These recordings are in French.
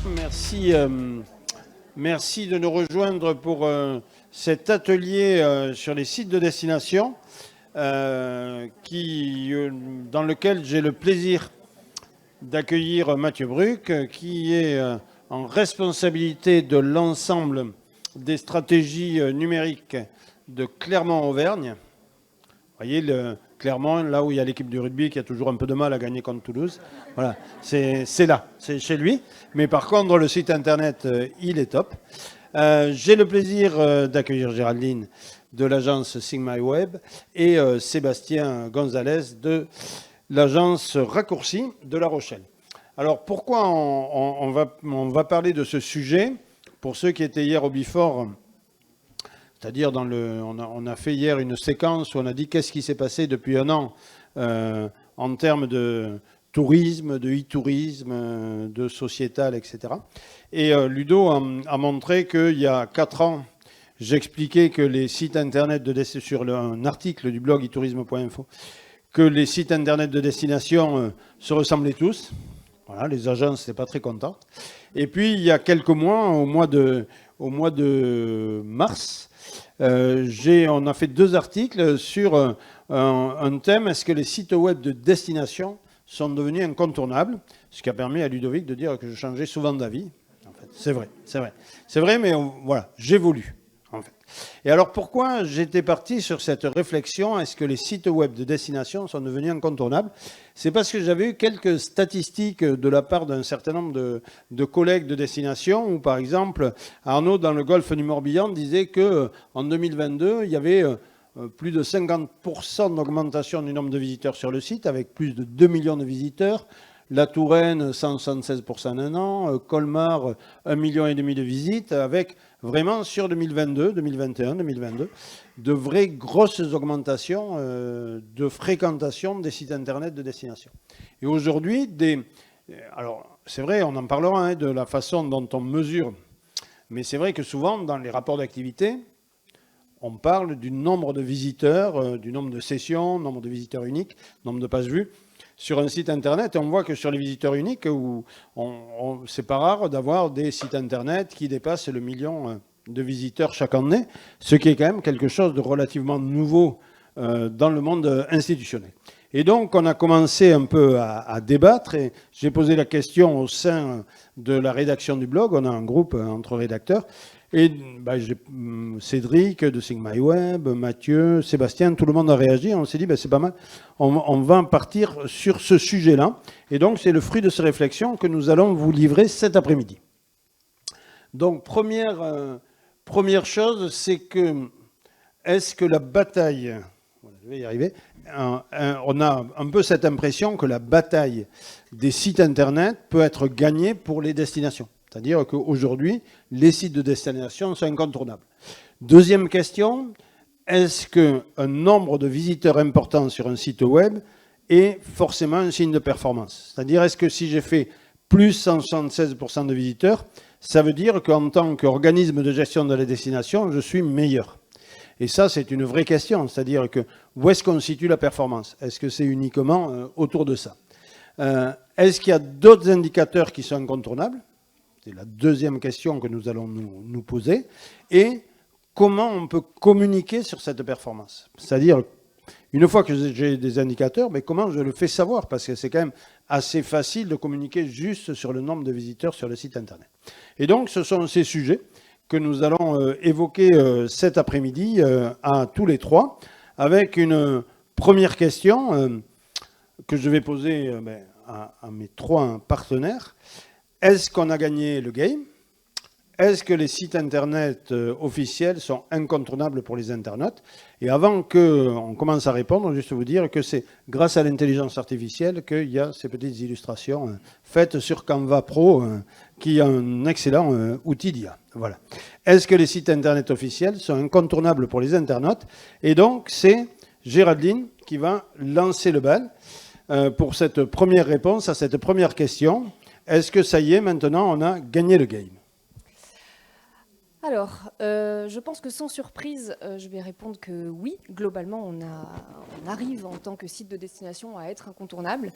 Merci, merci de nous rejoindre pour cet atelier sur les sites de destination dans lequel j'ai le plaisir d'accueillir Mathieu Bruck, qui est en responsabilité de l'ensemble des stratégies numériques de Clermont-Auvergne. Vous voyez, Clermont, là où il y a l'équipe du rugby qui a toujours un peu de mal à gagner contre Toulouse. Voilà, c'est là, c'est chez lui. Mais par contre, le site internet, il est top. J'ai le plaisir d'accueillir Géraldine de l'agence Sigma Web et Sébastien Gonzalez de l'agence Raccourci de La Rochelle. Alors, pourquoi on va parler de ce sujet? Pour ceux qui étaient hier au Before, c'est-à-dire on a fait hier une séquence où on a dit qu'est-ce qui s'est passé depuis un an en termes de tourisme, de e-tourisme, de sociétal, etc. Et Ludo a montré qu'il y a 4 ans, j'expliquais que les sites internet sur un article du blog e-tourisme.info, que les sites internet de destination se ressemblaient tous. Voilà, les agences n'étaient pas très contentes. Et puis, il y a quelques mois, au mois de mars, on a fait 2 articles sur un thème, est-ce que les sites web de destination sont devenus incontournables? Ce qui a permis à Ludovic de dire que je changeais souvent d'avis. En fait, c'est vrai. C'est vrai, mais voilà, j'évolue. En fait. Et alors pourquoi j'étais parti sur cette réflexion, est-ce que les sites web de destination sont devenus incontournables? C'est parce que j'avais eu quelques statistiques de la part d'un certain nombre de collègues de destination, où par exemple Arnaud dans le golfe du Morbihan disait qu'en 2022 il y avait plus de 50% d'augmentation du nombre de visiteurs sur le site, avec plus de 2 millions de visiteurs. La Touraine, 176% en un an. Colmar, 1,5 million de visites, avec vraiment sur 2022, 2021, 2022, de vraies grosses augmentations de fréquentation des sites internet de destination. Et aujourd'hui, alors c'est vrai, on en parlera de la façon dont on mesure, mais c'est vrai que souvent, dans les rapports d'activité, on parle du nombre de visiteurs, du nombre de sessions, nombre de visiteurs uniques, nombre de pages vues sur un site internet. Et on voit que sur les visiteurs uniques, c'est pas rare d'avoir des sites internet qui dépassent le million de visiteurs chaque année, ce qui est quand même quelque chose de relativement nouveau dans le monde institutionnel. Et donc, on a commencé un peu à débattre et j'ai posé la question au sein de la rédaction du blog. On a un groupe entre rédacteurs. Et j'ai Cédric de Sigma Web, Mathieu, Sébastien, tout le monde a réagi. On s'est dit, c'est pas mal, on va partir sur ce sujet-là. Et donc, c'est le fruit de ces réflexions que nous allons vous livrer cet après-midi. Donc, première chose, c'est que, est-ce que la bataille, voilà, je vais y arriver, on a un peu cette impression que la bataille des sites Internet peut être gagnée pour les destinations. C'est-à-dire qu'aujourd'hui, les sites de destination sont incontournables. Deuxième question, est-ce qu'un nombre de visiteurs important sur un site web est forcément un signe de performance? C'est-à-dire, est-ce que si j'ai fait plus 176% de visiteurs, ça veut dire qu'en tant qu'organisme de gestion de la destination, je suis meilleur? Et ça, c'est une vraie question. C'est-à-dire que où est-ce qu'on situe la performance? Est-ce que c'est uniquement autour de ça? Est-ce qu'il y a d'autres indicateurs qui sont incontournables? C'est la deuxième question que nous allons nous poser. Et comment on peut communiquer sur cette performance? C'est-à-dire, une fois que j'ai des indicateurs, mais comment je le fais savoir? Parce que c'est quand même assez facile de communiquer juste sur le nombre de visiteurs sur le site Internet. Et donc, ce sont ces sujets que nous allons évoquer cet après-midi à tous les trois, avec une première question que je vais poser à mes 3 partenaires. Est-ce qu'on a gagné le game? Est-ce que les sites Internet officiels sont incontournables pour les internautes? Et avant qu'on commence à répondre, juste vous dire que c'est grâce à l'intelligence artificielle qu'il y a ces petites illustrations faites sur Canva Pro, qui est un excellent outil d'IA. Voilà. Est-ce que les sites Internet officiels sont incontournables pour les internautes? Et donc, c'est Géraldine qui va lancer le bal pour cette première réponse à cette première question. Est-ce que ça y est, maintenant, on a gagné le game? Alors, je pense que sans surprise, je vais répondre que oui, globalement, on arrive en tant que site de destination à être incontournable.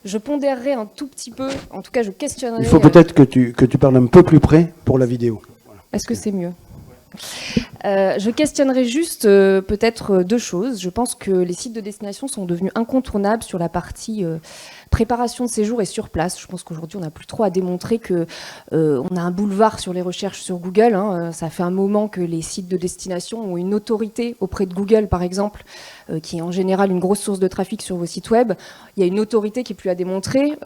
Je pondérerai un tout petit peu, en tout cas je questionnerai... Il faut peut-être que tu parles un peu plus près pour la vidéo. Voilà. Est-ce que c'est mieux ? Je questionnerai juste peut-être deux choses. Je pense que les sites de destination sont devenus incontournables sur la partie préparation de séjour et sur place. Je pense qu'aujourd'hui, on n'a plus trop à démontrer qu'on a un boulevard sur les recherches sur Google. Hein. Ça fait un moment que les sites de destination ont une autorité auprès de Google, par exemple, qui est en général une grosse source de trafic sur vos sites web. Il y a une autorité qui est plus à démontrer.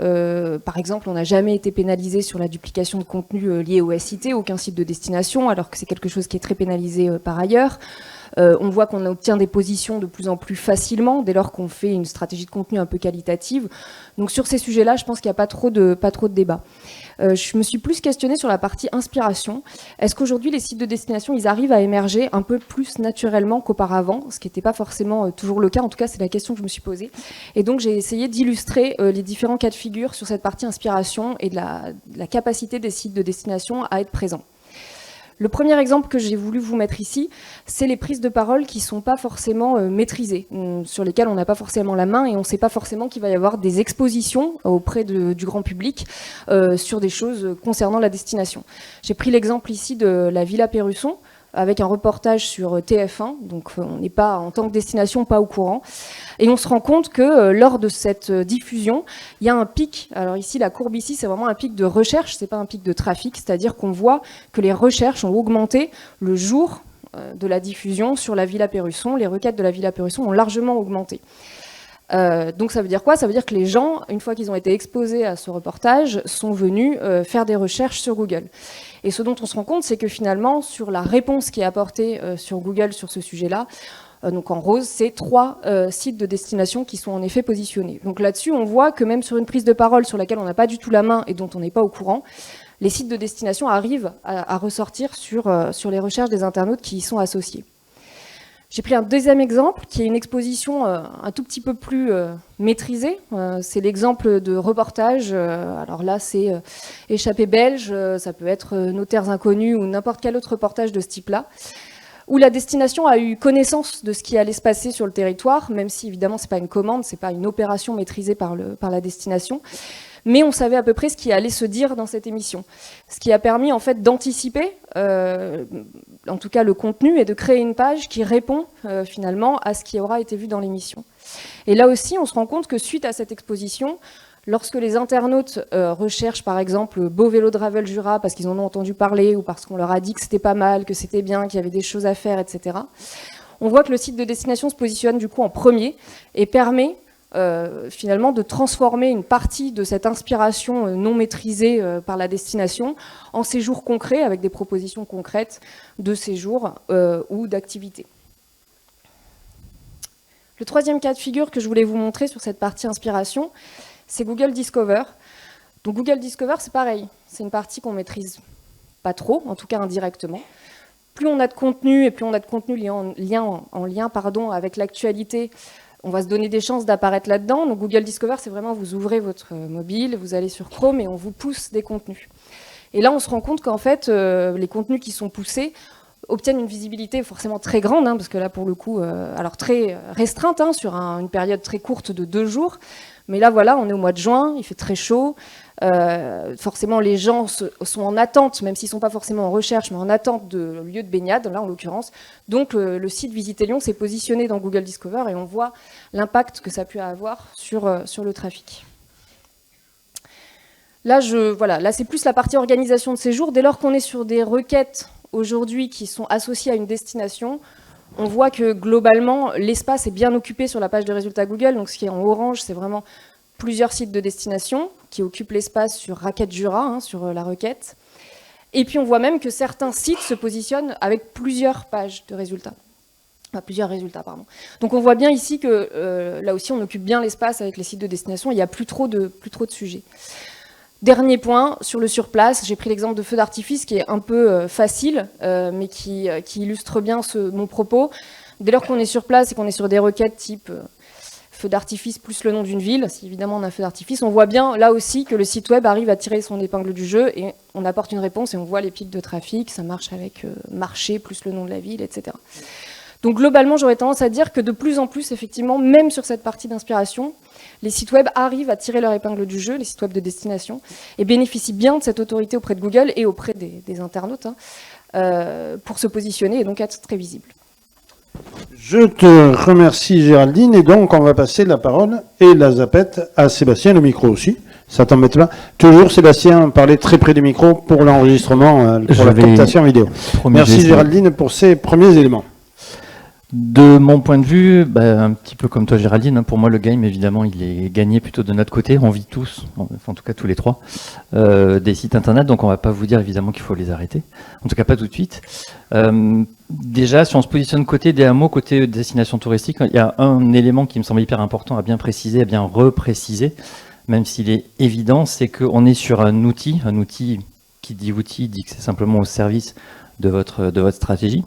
Par exemple, on n'a jamais été pénalisé sur la duplication de contenu lié au SIT, aucun site de destination, alors que c'est quelque chose qui est très pénalisé par ailleurs. On voit qu'on obtient des positions de plus en plus facilement dès lors qu'on fait une stratégie de contenu un peu qualitative. Donc sur ces sujets-là, je pense qu'il n'y a pas trop de débat. Je me suis plus questionnée sur la partie inspiration. Est-ce qu'aujourd'hui, les sites de destination, ils arrivent à émerger un peu plus naturellement qu'auparavant, ce qui n'était pas forcément toujours le cas. En tout cas, c'est la question que je me suis posée. Et donc, j'ai essayé d'illustrer les différents cas de figure sur cette partie inspiration et de la capacité des sites de destination à être présents. Le premier exemple que j'ai voulu vous mettre ici, c'est les prises de parole qui ne sont pas forcément maîtrisées, sur lesquelles on n'a pas forcément la main et on ne sait pas forcément qu'il va y avoir des expositions auprès du grand public sur des choses concernant la destination. J'ai pris l'exemple ici de la Villa Perrusson, avec un reportage sur TF1, donc on n'est pas, en tant que destination, pas au courant. Et on se rend compte que lors de cette diffusion, il y a un pic. Alors ici, la courbe ici, c'est vraiment un pic de recherche, c'est pas un pic de trafic, c'est-à-dire qu'on voit que les recherches ont augmenté le jour de la diffusion sur la Villa Perrusson. Les requêtes de la Villa Perrusson ont largement augmenté. Donc ça veut dire quoi ? Ça veut dire que les gens, une fois qu'ils ont été exposés à ce reportage, sont venus faire des recherches sur Google. Et ce dont on se rend compte, c'est que finalement, sur la réponse qui est apportée sur Google sur ce sujet-là, donc en rose, c'est 3 sites de destination qui sont en effet positionnés. Donc là-dessus, on voit que même sur une prise de parole sur laquelle on n'a pas du tout la main et dont on n'est pas au courant, les sites de destination arrivent à ressortir sur les recherches des internautes qui y sont associés. J'ai pris un deuxième exemple, qui est une exposition un tout petit peu plus maîtrisée. C'est l'exemple de reportage. Alors là, c'est Échappée belge, ça peut être Notaires inconnus ou n'importe quel autre reportage de ce type-là, où la destination a eu connaissance de ce qui allait se passer sur le territoire, même si évidemment ce n'est pas une commande, ce n'est pas une opération maîtrisée par la destination. Mais on savait à peu près ce qui allait se dire dans cette émission. Ce qui a permis en fait d'anticiper, en tout cas le contenu, et de créer une page qui répond finalement à ce qui aura été vu dans l'émission. Et là aussi, on se rend compte que suite à cette exposition, lorsque les internautes recherchent par exemple Beau Vélo de Ravel Jura parce qu'ils en ont entendu parler ou parce qu'on leur a dit que c'était pas mal, que c'était bien, qu'il y avait des choses à faire, etc., on voit que le site de destination se positionne du coup en premier et permet finalement de transformer une partie de cette inspiration non maîtrisée par la destination en séjours concrets avec des propositions concrètes de séjours ou d'activités. Le troisième cas de figure que je voulais vous montrer sur cette partie inspiration, c'est Google Discover. Donc Google Discover, c'est pareil, c'est une partie qu'on maîtrise pas trop, en tout cas indirectement. Plus on a de contenu et plus on a de contenu en lien avec l'actualité, on va se donner des chances d'apparaître là-dedans. Donc Google Discover, c'est vraiment, vous ouvrez votre mobile, vous allez sur Chrome et on vous pousse des contenus. Et là, on se rend compte qu'en fait, les contenus qui sont poussés obtiennent une visibilité forcément très grande, parce que là, pour le coup, alors très restreinte, sur une période très courte de 2 jours. Mais là, voilà, on est au mois de juin, il fait très chaud. Forcément, les gens sont en attente, même s'ils ne sont pas forcément en recherche, mais en attente de lieux de baignade, là en l'occurrence. Donc le site Visiter Lyon s'est positionné dans Google Discover et on voit l'impact que ça a pu avoir sur le trafic. Là, là c'est plus la partie organisation de séjour. Dès lors qu'on est sur des requêtes aujourd'hui qui sont associées à une destination, on voit que globalement, l'espace est bien occupé sur la page de résultats Google. Donc ce qui est en orange, c'est vraiment plusieurs sites de destination qui occupent l'espace sur Raquette Jura, sur la requête. Et puis on voit même que certains sites se positionnent avec plusieurs pages de résultats. Enfin, plusieurs résultats, pardon. Donc on voit bien ici que là aussi on occupe bien l'espace avec les sites de destination, il n'y a plus trop de sujets. Dernier point, sur le surplace, j'ai pris l'exemple de feu d'artifice qui est un peu facile, mais qui illustre bien mon propos. Dès lors qu'on est sur place et qu'on est sur des requêtes type feu d'artifice plus le nom d'une ville, si évidemment on a un feu d'artifice, on voit bien là aussi que le site web arrive à tirer son épingle du jeu et on apporte une réponse et on voit les pics de trafic, ça marche avec marché plus le nom de la ville, etc. Donc globalement, j'aurais tendance à dire que de plus en plus, effectivement, même sur cette partie d'inspiration, les sites web arrivent à tirer leur épingle du jeu, les sites web de destination, et bénéficient bien de cette autorité auprès de Google et auprès des internautes pour se positionner et donc être très visibles. Je te remercie Géraldine, et donc on va passer la parole et la zapette à Sébastien, le micro aussi. Ça t'embête pas? Toujours Sébastien, parler très près du micro pour l'enregistrement, pour la captation vidéo. Merci Géraldine pour ces premiers éléments. De mon point de vue, un petit peu comme toi Géraldine, pour moi le game évidemment il est gagné plutôt de notre côté, on vit tous, en tout cas tous les trois, des sites internet, donc on va pas vous dire évidemment qu'il faut les arrêter, en tout cas pas tout de suite. Déjà si on se positionne côté des hameaux, côté destination touristique, il y a un élément qui me semble hyper important à bien préciser, à bien repréciser, même s'il est évident, c'est qu'on est sur un outil qui dit outil, dit que c'est simplement au service de votre stratégie.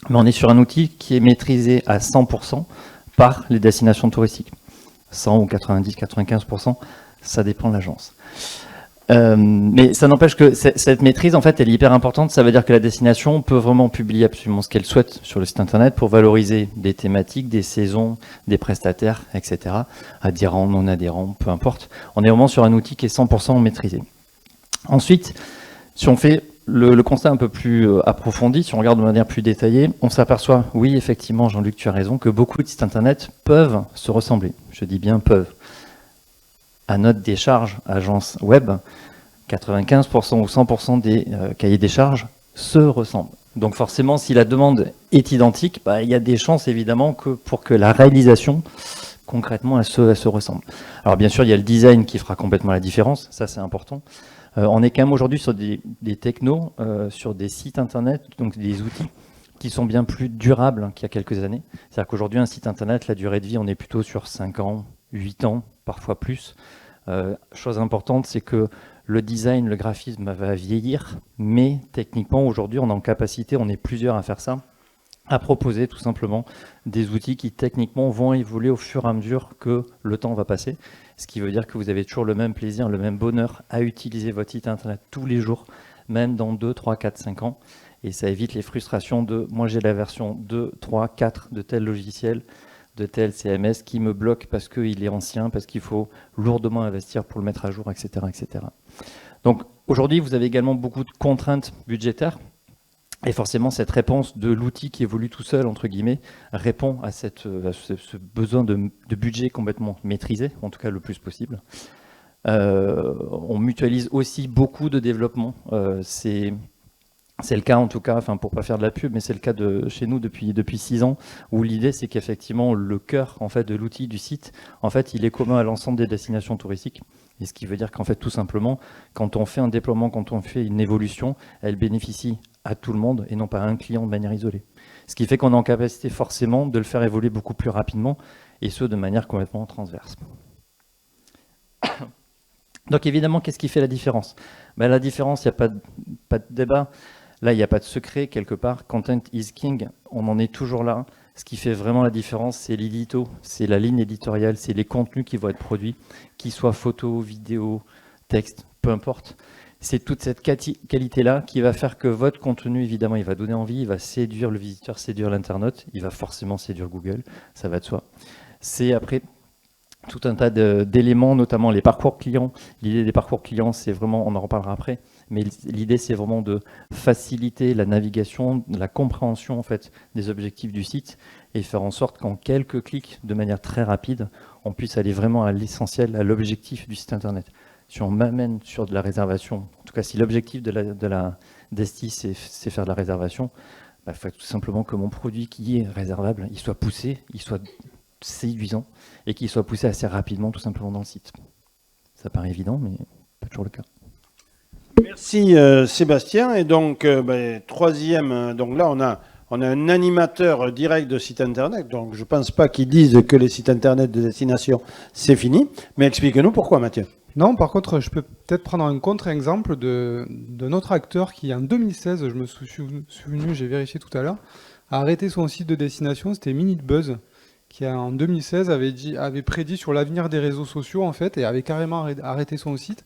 Mais on est sur un outil qui est maîtrisé à 100% par les destinations touristiques. 100 ou 90, 95%, ça dépend de l'agence. Mais ça n'empêche que cette maîtrise, en fait, elle est hyper importante. Ça veut dire que la destination peut vraiment publier absolument ce qu'elle souhaite sur le site internet pour valoriser des thématiques, des saisons, des prestataires, etc. Adhérents, non adhérents, peu importe. On est vraiment sur un outil qui est 100% maîtrisé. Ensuite, si on fait le constat un peu plus approfondi, si on regarde de manière plus détaillée, on s'aperçoit, oui, effectivement, Jean-Luc, tu as raison, que beaucoup de sites internet peuvent se ressembler. Je dis bien peuvent. À notre décharge, agence web, 95% ou 100% des cahiers des charges se ressemblent. Donc forcément, si la demande est identique, il y a des chances évidemment que pour que la réalisation, concrètement, elle se ressemble. Alors bien sûr, il y a le design qui fera complètement la différence, ça c'est important. On est quand même aujourd'hui sur des technos, sur des sites internet, donc des outils qui sont bien plus durables qu'il y a quelques années. C'est-à-dire qu'aujourd'hui, un site internet, la durée de vie, on est plutôt sur 5 ans, 8 ans, parfois plus. Chose importante, c'est que le design, le graphisme va vieillir, mais techniquement, aujourd'hui, on est en capacité, on est plusieurs à faire ça, à proposer tout simplement des outils qui techniquement vont évoluer au fur et à mesure que le temps va passer. Ce qui veut dire que vous avez toujours le même plaisir, le même bonheur à utiliser votre site internet tous les jours, même dans 2, 3, 4, 5 ans. Et ça évite les frustrations de « moi j'ai la version 2, 3, 4 de tel logiciel, de tel CMS qui me bloque parce qu'il est ancien, parce qu'il faut lourdement investir pour le mettre à jour, etc. etc. » Donc aujourd'hui, vous avez également beaucoup de contraintes budgétaires. Et forcément, cette réponse de l'outil qui évolue tout seul, entre guillemets, répond à ce besoin de budget complètement maîtrisé, en tout cas le plus possible. On mutualise aussi beaucoup de développement. C'est le cas en tout cas, pour ne pas faire de la pub, mais c'est le cas chez nous depuis 6 ans, où l'idée c'est qu'effectivement le cœur en fait, de l'outil du site, en fait, il est commun à l'ensemble des destinations touristiques. Et ce qui veut dire qu'en fait, tout simplement, quand on fait un déploiement, quand on fait une évolution, elle bénéficie à tout le monde et non pas à un client de manière isolée. Ce qui fait qu'on est en capacité forcément de le faire évoluer beaucoup plus rapidement et ce de manière complètement transverse. Donc évidemment, qu'est-ce qui fait la différence? La différence, il n'y a pas de débat. Là, il n'y a pas de secret quelque part. Content is king, on en est toujours là. Ce qui fait vraiment la différence, c'est l'édito, c'est la ligne éditoriale, c'est les contenus qui vont être produits, qu'ils soient photos, vidéos, textes, peu importe. C'est toute cette qualité-là qui va faire que votre contenu, évidemment, il va donner envie, il va séduire le visiteur, séduire l'internaute, il va forcément séduire Google, ça va de soi. C'est après tout un tas d'éléments, notamment les parcours clients. L'idée des parcours clients, c'est vraiment, on en reparlera après, mais l'idée c'est vraiment de faciliter la navigation, la compréhension en fait des objectifs du site et faire en sorte qu'en quelques clics, de manière très rapide, on puisse aller vraiment à l'essentiel, à l'objectif du site internet. Si on m'amène sur de la réservation, en tout cas si l'objectif de la Desti c'est faire de la réservation, il faut tout simplement que mon produit qui est réservable, il soit poussé, il soit séduisant et qu'il soit poussé assez rapidement tout simplement dans le site. Ça paraît évident, mais pas toujours le cas. Merci Sébastien. Et donc troisième, donc là on a un animateur direct de site internet, donc je ne pense pas qu'ils disent que les sites internet de destination c'est fini, mais explique-nous pourquoi Mathieu. Non, par contre, je peux peut-être prendre un contre-exemple d'un autre acteur qui, en 2016, je me suis souvenu, j'ai vérifié tout à l'heure, a arrêté son site de destination, c'était Minute Buzz, qui en 2016 avait prédit sur l'avenir des réseaux sociaux en fait et avait carrément arrêté son site.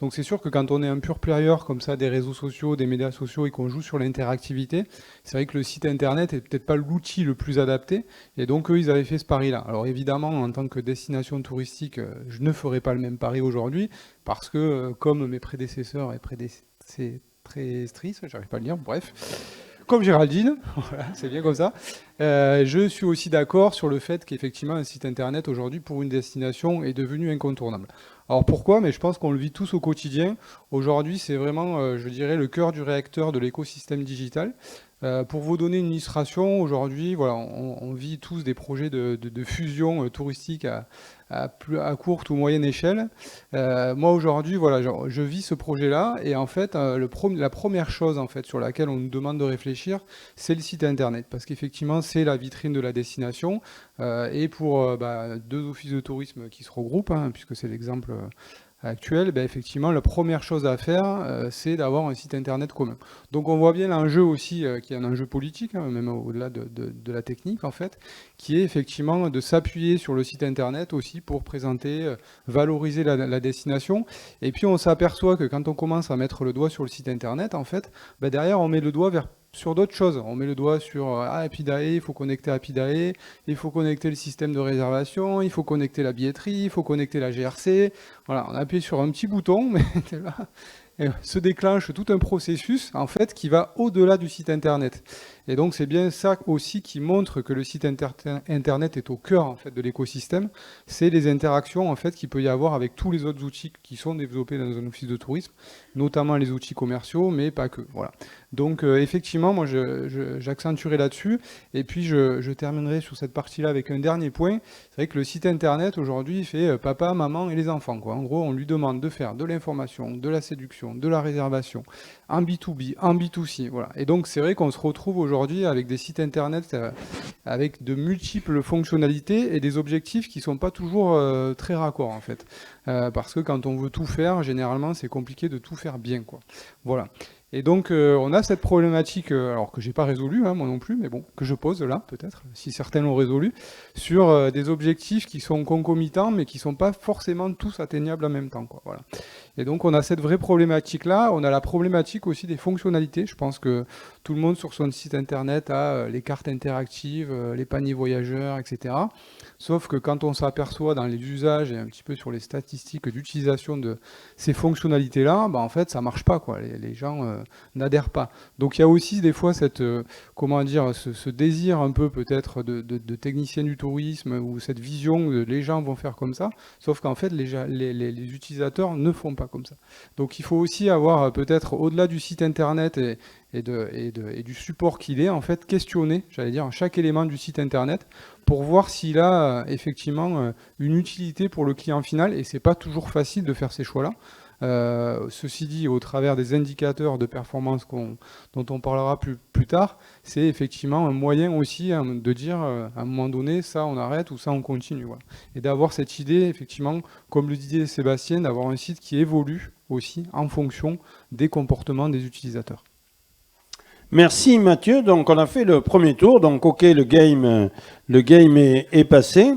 Donc c'est sûr que quand on est un pure player comme ça des réseaux sociaux, des médias sociaux et qu'on joue sur l'interactivité, c'est vrai que le site internet est peut-être pas l'outil le plus adapté. Et donc eux, ils avaient fait ce pari-là. Alors évidemment, en tant que destination touristique, je ne ferai pas le même pari aujourd'hui parce que comme mes prédécesseurs et prédécessrices, j'arrive pas à le dire, bref. Comme Géraldine, voilà, c'est bien comme ça. Je suis aussi d'accord sur le fait qu'effectivement un site internet aujourd'hui pour une destination est devenu incontournable. Alors pourquoi? Mais je pense qu'on le vit tous au quotidien. Aujourd'hui, c'est vraiment, je dirais, le cœur du réacteur de l'écosystème digital. Pour vous donner une illustration, aujourd'hui, voilà, on vit tous des projets de fusion touristique à courte ou moyenne échelle. Moi aujourd'hui, voilà, je vis ce projet-là et en fait, la première chose en fait sur laquelle on nous demande de réfléchir, c'est le site internet, parce qu'effectivement, c'est la vitrine de la destination. Et pour deux offices de tourisme qui se regroupent, hein, puisque c'est l'exemple actuel, effectivement, la première chose à faire, c'est d'avoir un site internet commun. Donc on voit bien l'enjeu aussi, qui est un enjeu politique, hein, même au-delà de la technique en fait, qui est effectivement de s'appuyer sur le site internet aussi pour présenter, valoriser la destination. Et puis on s'aperçoit que quand on commence à mettre le doigt sur le site internet, en fait, derrière on met le doigt sur d'autres choses. On met le doigt sur Epidae, il faut connecter Epidae, il faut connecter le système de réservation, il faut connecter la billetterie, il faut connecter la GRC. Voilà, on appuie sur un petit bouton, mais là, et se déclenche tout un processus en fait qui va au-delà du site internet. Et donc c'est bien ça aussi qui montre que le site internet est au cœur en fait de l'écosystème. C'est les interactions en fait qu'il peut y avoir avec tous les autres outils qui sont développés dans un office de tourisme, notamment les outils commerciaux, mais pas que. Voilà. Donc effectivement, moi j'accentuerai là-dessus. Et puis je terminerai sur cette partie-là avec un dernier point. C'est vrai que le site internet aujourd'hui fait papa, maman et les enfants, quoi. En gros, on lui demande de faire de l'information, de la séduction, de la réservation, en B2B, en B2C. Voilà. Et donc c'est vrai qu'on se retrouve aujourd'hui avec des sites internet avec de multiples fonctionnalités et des objectifs qui ne sont pas toujours très raccords en fait. Parce que quand on veut tout faire, généralement c'est compliqué de tout faire bien, quoi. Voilà. Et donc on a cette problématique, alors que j'ai pas résolue, hein, moi non plus, mais bon, que je pose là, peut-être, si certains l'ont résolu, sur des objectifs qui sont concomitants, mais qui sont pas forcément tous atteignables en même temps, quoi. Voilà. Et donc on a cette vraie problématique-là. On a la problématique aussi des fonctionnalités. Je pense que tout le monde sur son site internet a les cartes interactives, les paniers voyageurs, etc. Sauf que quand on s'aperçoit dans les usages et un petit peu sur les statistiques d'utilisation de ces fonctionnalités-là, en fait, ça marche pas, quoi. Les gens n'adhèrent pas. Donc il y a aussi des fois cette, comment dire, ce désir un peu peut-être de technicien du tourisme ou cette vision de les gens vont faire comme ça. Sauf qu'en fait, les utilisateurs ne font pas comme ça. Donc il faut aussi avoir peut-être au-delà du site internet et du support qu'il est, en fait, questionner, j'allais dire, chaque élément du site internet pour voir s'il a effectivement une utilité pour le client final, et c'est pas toujours facile de faire ces choix-là. Ceci dit, au travers des indicateurs de performance dont on parlera plus tard, c'est effectivement un moyen aussi de dire à un moment donné, ça on arrête ou ça on continue. Voilà. Et d'avoir cette idée, effectivement, comme le disait Sébastien, d'avoir un site qui évolue aussi en fonction des comportements des utilisateurs. Merci Mathieu. Donc on a fait le premier tour. Donc ok, le game est passé,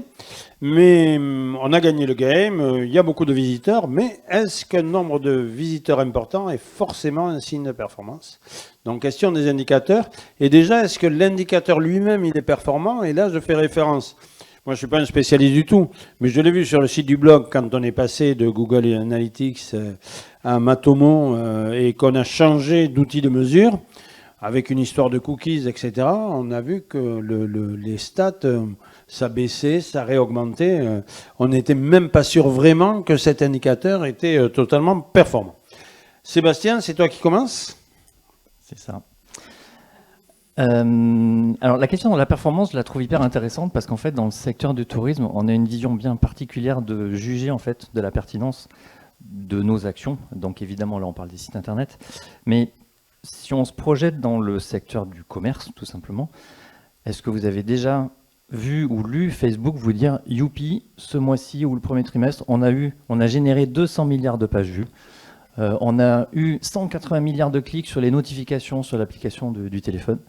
mais on a gagné le game. Il y a beaucoup de visiteurs, mais est-ce qu'un nombre de visiteurs important est forcément un signe de performance? Donc question des indicateurs. Et déjà, est-ce que l'indicateur lui-même il est performant? Et là, je fais référence. Moi, je suis pas un spécialiste du tout, mais je l'ai vu sur le site du blog quand on est passé de Google Analytics à Matomo et qu'on a changé d'outil de mesure. Avec une histoire de cookies, etc., on a vu que les stats, ça baissait, ça réaugmentait. On n'était même pas sûr vraiment que cet indicateur était totalement performant. Sébastien, c'est toi qui commences ? C'est ça. Alors la question de la performance, je la trouve hyper intéressante parce qu'en fait, dans le secteur du tourisme, on a une vision bien particulière de juger en fait de la pertinence de nos actions. Donc évidemment, là, on parle des sites internet, mais si on se projette dans le secteur du commerce, tout simplement, est-ce que vous avez déjà vu ou lu Facebook vous dire « Youpi, ce mois-ci ou le premier trimestre, on a généré 200 milliards de pages vues, On a eu 180 milliards de clics sur les notifications sur l'application du téléphone.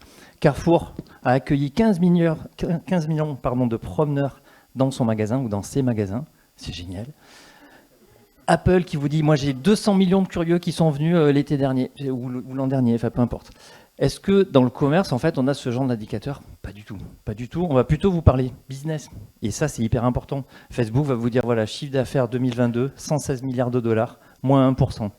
Carrefour a accueilli 15 millions de promeneurs dans son magasin ou dans ses magasins. C'est génial. Apple qui vous dit, moi j'ai 200 millions de curieux qui sont venus l'été dernier ou l'an dernier, enfin peu importe. Est-ce que dans le commerce, en fait, on a ce genre d'indicateur? Pas du tout. Pas du tout. On va plutôt vous parler business. Et ça, c'est hyper important. Facebook va vous dire, voilà, chiffre d'affaires 2022, 116 milliards de dollars, moins 1%.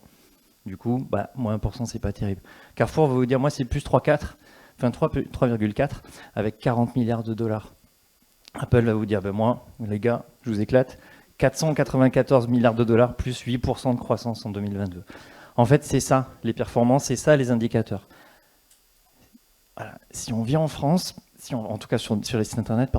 Du coup, moins 1%, c'est pas terrible. Carrefour va vous dire, moi, c'est plus 3,4 avec 40 milliards de dollars. Apple va vous dire, moi, les gars, je vous éclate, 494 milliards de dollars, plus 8% de croissance en 2022. En fait, c'est ça, les performances, c'est ça, les indicateurs. Voilà. Si on vient en France, en tout cas sur les sites internet,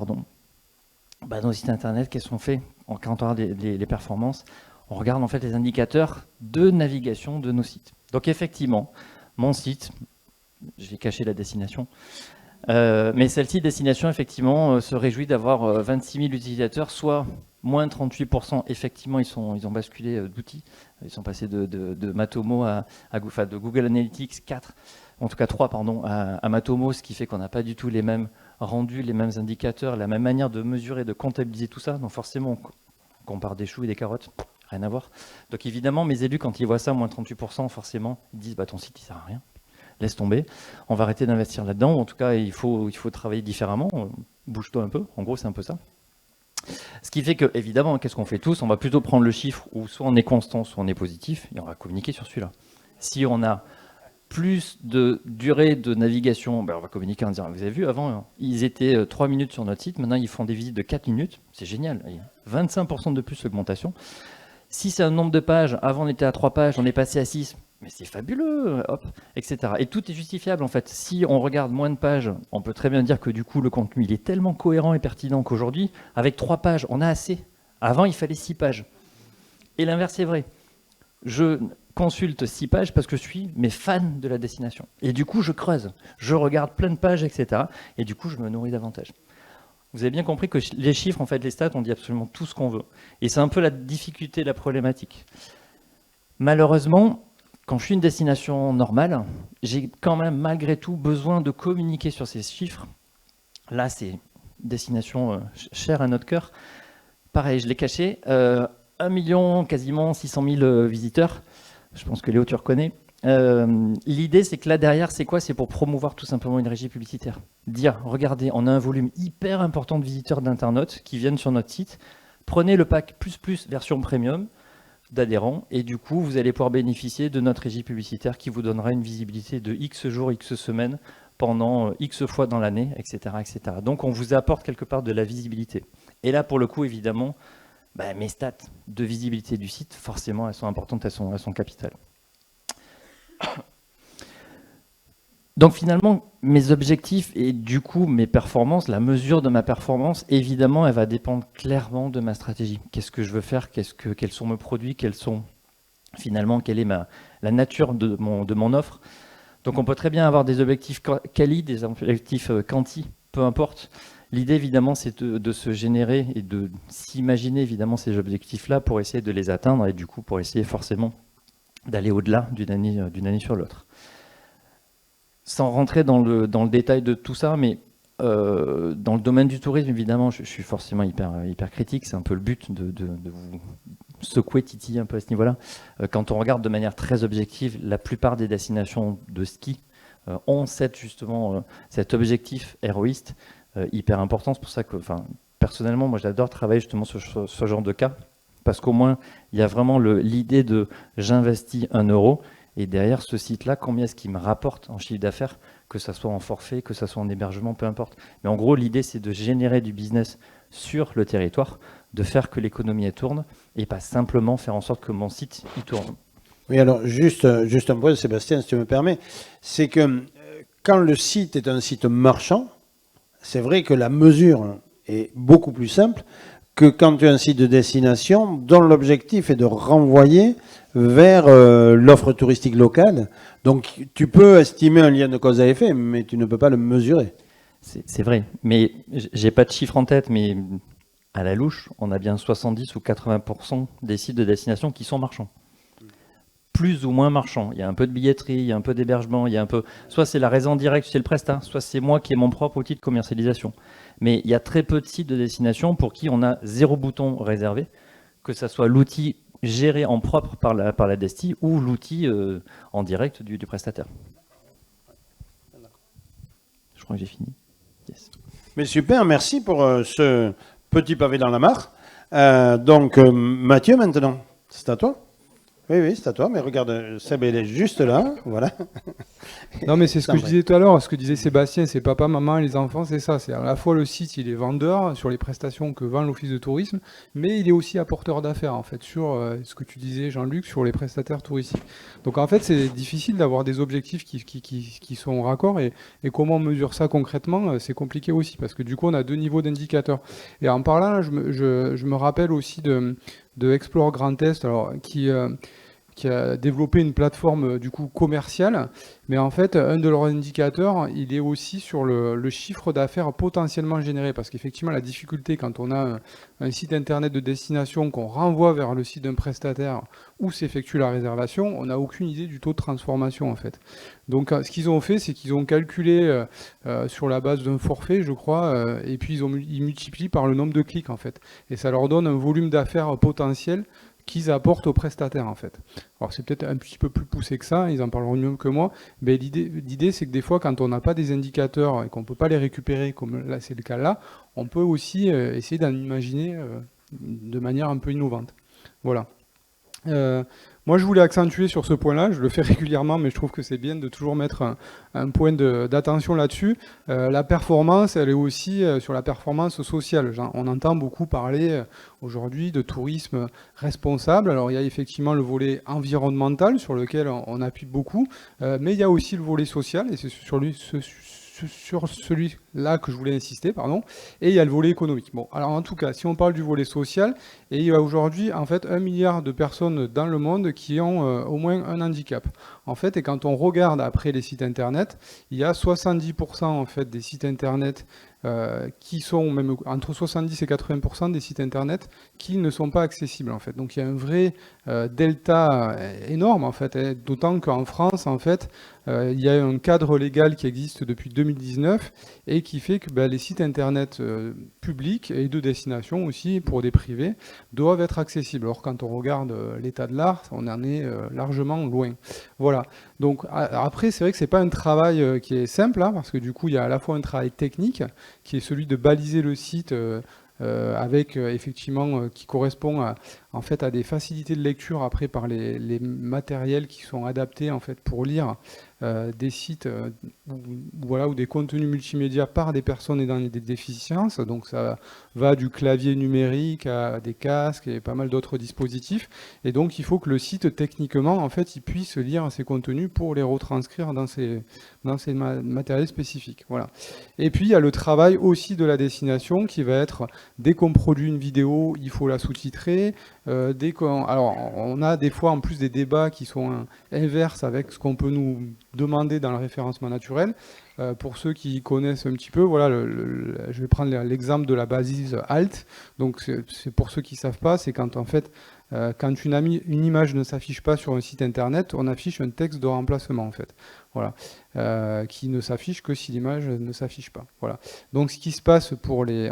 nos sites internet, qu'est-ce qu'on fait quand on regarde les performances? On regarde en fait les indicateurs de navigation de nos sites. Donc effectivement, mon site, je vais cacher la destination, mais celle-ci, destination, effectivement, se réjouit d'avoir 26 000 utilisateurs, soit moins 38%. Effectivement, ils ont basculé d'outils. Ils sont passés de Matomo de Google Analytics 4, en tout cas 3, à Matomo, ce qui fait qu'on n'a pas du tout les mêmes rendus, les mêmes indicateurs, la même manière de mesurer, de comptabiliser tout ça. Donc forcément, on compare des choux et des carottes, rien à voir. Donc évidemment, mes élus, quand ils voient ça, moins 38%, forcément, ils disent ton site, il ne sert à rien. Laisse tomber, on va arrêter d'investir là-dedans. En tout cas, il faut travailler différemment. Bouge-toi un peu, en gros, c'est un peu ça. Ce qui fait que, évidemment, qu'est-ce qu'on fait tous? On va plutôt prendre le chiffre où soit on est constant, soit on est positif, et on va communiquer sur celui-là. Si on a plus de durée de navigation, on va communiquer en disant, vous avez vu, avant, ils étaient 3 minutes sur notre site, maintenant ils font des visites de 4 minutes, c'est génial, 25% de plus d'augmentation. Si c'est un nombre de pages, avant on était à 3 pages, on est passé à 6, mais c'est fabuleux, hop, etc. Et tout est justifiable en fait. Si on regarde moins de pages, on peut très bien dire que du coup le contenu il est tellement cohérent et pertinent qu'aujourd'hui, avec 3 pages, on a assez. Avant il fallait 6 pages. Et l'inverse est vrai. Je consulte 6 pages parce que je suis fan de la destination. Et du coup je creuse, je regarde plein de pages, etc. Et du coup je me nourris davantage. Vous avez bien compris que les chiffres, en fait, les stats, on dit absolument tout ce qu'on veut. Et c'est un peu la difficulté, la problématique. Malheureusement, quand je suis une destination normale, j'ai quand même, malgré tout, besoin de communiquer sur ces chiffres. Là, c'est destination chère à notre cœur. Pareil, je l'ai caché. 1 million, quasiment 600 000 visiteurs. Je pense que Léo, tu reconnais. L'idée, c'est que là derrière, c'est quoi? C'est pour promouvoir tout simplement une régie publicitaire. Dire, regardez, on a un volume hyper important de visiteurs d'internautes qui viennent sur notre site. Prenez le pack plus version premium d'adhérents et du coup, vous allez pouvoir bénéficier de notre régie publicitaire qui vous donnera une visibilité de X jours, X semaines pendant X fois dans l'année, etc., etc. Donc, on vous apporte quelque part de la visibilité. Et là, pour le coup, évidemment, mes stats de visibilité du site, forcément, elles sont importantes, elles sont capitales. Donc finalement, mes objectifs et du coup mes performances, la mesure de ma performance, évidemment, elle va dépendre clairement de ma stratégie. Qu'est-ce que je veux faire? Quels sont mes produits? Quelle est la nature de mon offre? Donc on peut très bien avoir des objectifs quali, des objectifs quanti, peu importe. L'idée évidemment, c'est de se générer et de s'imaginer évidemment ces objectifs-là pour essayer de les atteindre et du coup pour essayer forcément d'aller au-delà d'une année sur l'autre. Sans rentrer dans le détail de tout ça, mais dans le domaine du tourisme, évidemment, je suis forcément hyper critique. C'est un peu le but de vous secouer, titiller un peu à ce niveau-là. Quand on regarde de manière très objective, la plupart des destinations de ski ont cet objectif héroïste hyper important. C'est pour ça que, personnellement, moi, j'adore travailler justement sur ce genre de cas. Parce qu'au moins, il y a vraiment l'idée de j'investis 1 euro et derrière ce site-là, combien est-ce qu'il me rapporte en chiffre d'affaires, que ça soit en forfait, que ça soit en hébergement, peu importe. Mais en gros, l'idée, c'est de générer du business sur le territoire, de faire que l'économie tourne et pas simplement faire en sorte que mon site y tourne. Oui, alors juste un point, Sébastien, si tu me permets, c'est que quand le site est un site marchand, c'est vrai que la mesure est beaucoup plus simple que quand tu as un site de destination dont l'objectif est de renvoyer vers l'offre touristique locale. Donc tu peux estimer un lien de cause à effet, mais tu ne peux pas le mesurer. C'est vrai, mais j'ai pas de chiffre en tête, mais à la louche, on a bien 70 ou 80% des sites de destination qui sont marchands. plus ou moins marchand. Il y a un peu de billetterie, il y a un peu d'hébergement, il y a un peu... Soit c'est la raison directe chez le prestat, soit c'est moi qui ai mon propre outil de commercialisation. Mais il y a très peu de sites de destination pour qui on a 0 bouton réservé, que ça soit l'outil géré en propre par la Desti ou l'outil en direct du prestataire. Je crois que j'ai fini. Yes. Mais super, merci pour ce petit pavé dans la mare. Donc, Mathieu, maintenant, c'est à toi. Oui, c'est à toi, mais regarde, Seb, il est juste là, voilà. Non, mais c'est ce que je disais tout à l'heure, ce que disait Sébastien, c'est papa, maman et les enfants, c'est ça. C'est à la fois le site, il est vendeur sur les prestations que vend l'Office de tourisme, mais il est aussi apporteur d'affaires, en fait, sur ce que tu disais, Jean-Luc, sur les prestataires touristiques. Donc, en fait, c'est difficile d'avoir des objectifs qui sont raccords, et comment on mesure ça concrètement, c'est compliqué aussi, parce que du coup, on a 2 niveaux d'indicateurs. Et en parlant, là, je me rappelle aussi de Explore Grand Est, alors, qui a développé une plateforme du coup commerciale, mais en fait un de leurs indicateurs, il est aussi sur le chiffre d'affaires potentiellement généré, parce qu'effectivement la difficulté quand on a un site internet de destination qu'on renvoie vers le site d'un prestataire où s'effectue la réservation, on n'a aucune idée du taux de transformation en fait. Donc ce qu'ils ont fait, c'est qu'ils ont calculé sur la base d'un forfait, je crois, et puis ils multiplient par le nombre de clics en fait, et ça leur donne un volume d'affaires potentiel qu'ils apportent aux prestataires en fait. Alors c'est peut-être un petit peu plus poussé que ça, ils en parleront mieux que moi, mais l'idée c'est que des fois quand on n'a pas des indicateurs et qu'on ne peut pas les récupérer, comme là c'est le cas là, on peut aussi essayer d'en imaginer de manière un peu innovante. Voilà. Moi je voulais accentuer sur ce point-là, je le fais régulièrement, mais je trouve que c'est bien de toujours mettre un point d'attention là-dessus. La performance, elle est aussi sur la performance sociale. On entend beaucoup parler aujourd'hui de tourisme responsable. Alors il y a effectivement le volet environnemental sur lequel on appuie beaucoup, mais il y a aussi le volet social, et c'est sur celui-là que je voulais insister, pardon, et il y a le volet économique. Bon, alors en tout cas, si on parle du volet social, et il y a aujourd'hui en fait 1 milliard de personnes dans le monde qui ont au moins un handicap. En fait, et quand on regarde après les sites internet, il y a 70% en fait des sites internet qui sont même entre 70 et 80% des sites internet qui ne sont pas accessibles en fait. Donc il y a un vrai delta énorme en fait, d'autant qu'en France en fait il y a un cadre légal qui existe depuis 2019 et qui fait que les sites internet publics et de destination aussi pour des privés doivent être accessibles. Alors quand on regarde l'état de l'art, on en est largement loin. Voilà. Donc après c'est vrai que c'est pas un travail qui est simple hein, parce que du coup il y a à la fois un travail technique qui est celui de baliser le site avec effectivement qui correspond en fait à des facilités de lecture après par les matériels qui sont adaptés en fait pour lire des sites ou des contenus multimédia par des personnes ayant des déficiences. Donc ça va du clavier numérique à des casques et pas mal d'autres dispositifs. Et donc il faut que le site techniquement en fait il puisse lire ces contenus pour les retranscrire dans ces matériels spécifiques. Voilà. Et puis il y a le travail aussi de la destination qui va être dès qu'on produit une vidéo, il faut la sous-titrer. Alors on a des fois en plus des débats qui sont inverses avec ce qu'on peut nous demander dans le référencement naturel. Pour ceux qui connaissent un petit peu, voilà, je vais prendre l'exemple de la balise alt. Donc c'est pour ceux qui ne savent pas, c'est quand en fait quand une image ne s'affiche pas sur un site internet, on affiche un texte de remplacement en fait. Voilà. Qui ne s'affiche que si l'image ne s'affiche pas. Voilà. Donc ce qui se passe pour les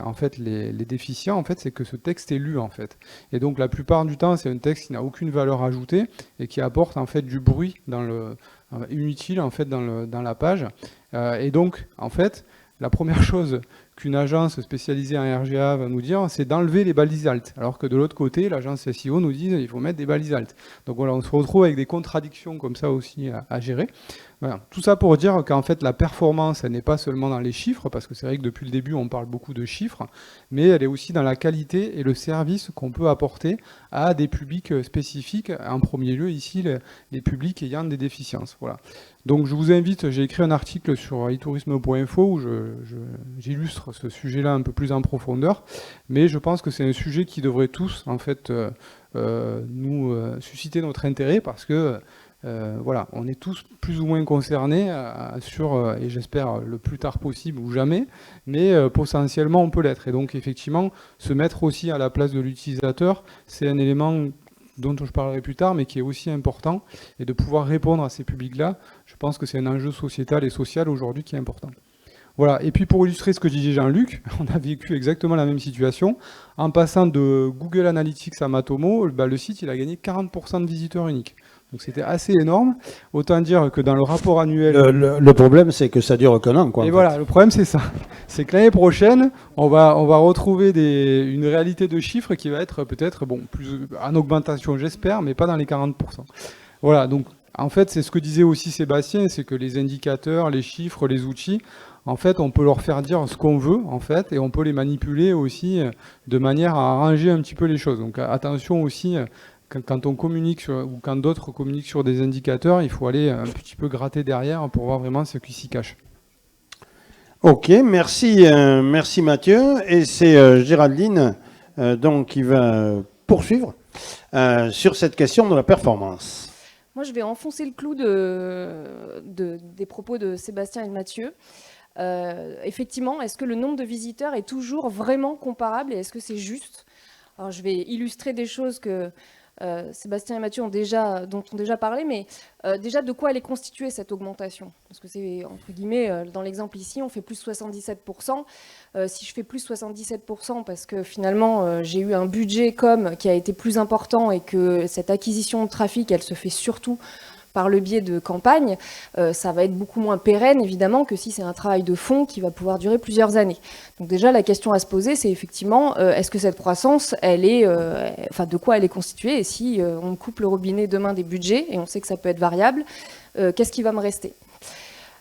déficients, en fait, c'est que ce texte est lu en fait. Et donc la plupart du temps, c'est un texte qui n'a aucune valeur ajoutée et qui apporte en fait du bruit inutile en fait dans la page. Et donc en fait, la première chose qu'une agence spécialisée en RGA va nous dire, c'est d'enlever les balises alt. Alors que de l'autre côté, l'agence SEO nous dit qu'il faut mettre des balises alt. Donc voilà, on se retrouve avec des contradictions comme ça aussi à gérer. Voilà. Tout ça pour dire qu'en fait la performance, elle n'est pas seulement dans les chiffres, parce que c'est vrai que depuis le début on parle beaucoup de chiffres, mais elle est aussi dans la qualité et le service qu'on peut apporter à des publics spécifiques, en premier lieu ici les publics ayant des déficiences. Voilà. Donc je vous invite, j'ai écrit un article sur itourisme.info où j'illustre ce sujet-là un peu plus en profondeur, mais je pense que c'est un sujet qui devrait tous en fait nous susciter notre intérêt, parce que voilà, on est tous plus ou moins concernés et j'espère le plus tard possible ou jamais, mais potentiellement on peut l'être. Et donc effectivement, se mettre aussi à la place de l'utilisateur, c'est un élément dont je parlerai plus tard, mais qui est aussi important, et de pouvoir répondre à ces publics-là, je pense que c'est un enjeu sociétal et social aujourd'hui qui est important. Voilà, et puis pour illustrer ce que disait Jean-Luc, on a vécu exactement la même situation. En passant de Google Analytics à Matomo, le site il a gagné 40% de visiteurs uniques. Donc c'était assez énorme. Autant dire que dans le rapport annuel... Le problème, c'est que ça dure qu'un an, quoi. Et voilà, le problème c'est ça. C'est que l'année prochaine, on va retrouver une réalité de chiffres qui va être peut-être plus en augmentation, j'espère, mais pas dans les 40%. Voilà, donc en fait, c'est ce que disait aussi Sébastien, c'est que les indicateurs, les chiffres, les outils, en fait, on peut leur faire dire ce qu'on veut, en fait, et on peut les manipuler aussi de manière à arranger un petit peu les choses. Donc attention aussi, quand on communique ou quand d'autres communiquent sur des indicateurs, il faut aller un petit peu gratter derrière pour voir vraiment ce qui s'y cache. Ok, merci, merci Mathieu. Et c'est Géraldine donc, qui va poursuivre sur cette question de la performance. Moi, je vais enfoncer le clou des propos de Sébastien et de Mathieu. Effectivement, est-ce que le nombre de visiteurs est toujours vraiment comparable et est-ce que c'est juste? Alors, je vais illustrer des choses que Sébastien et Mathieu dont ont déjà parlé, mais déjà de quoi elle est constituée cette augmentation? Parce que c'est, entre guillemets, dans l'exemple ici, on fait plus 77%. Si je fais plus 77% parce que finalement j'ai eu un budget com qui a été plus important et que cette acquisition de trafic, elle se fait surtout par le biais de campagnes, ça va être beaucoup moins pérenne, évidemment, que si c'est un travail de fond qui va pouvoir durer plusieurs années. Donc déjà, la question à se poser, c'est effectivement, est-ce que cette croissance, de quoi elle est constituée? Et si on coupe le robinet demain des budgets, et on sait que ça peut être variable, qu'est-ce qui va me rester?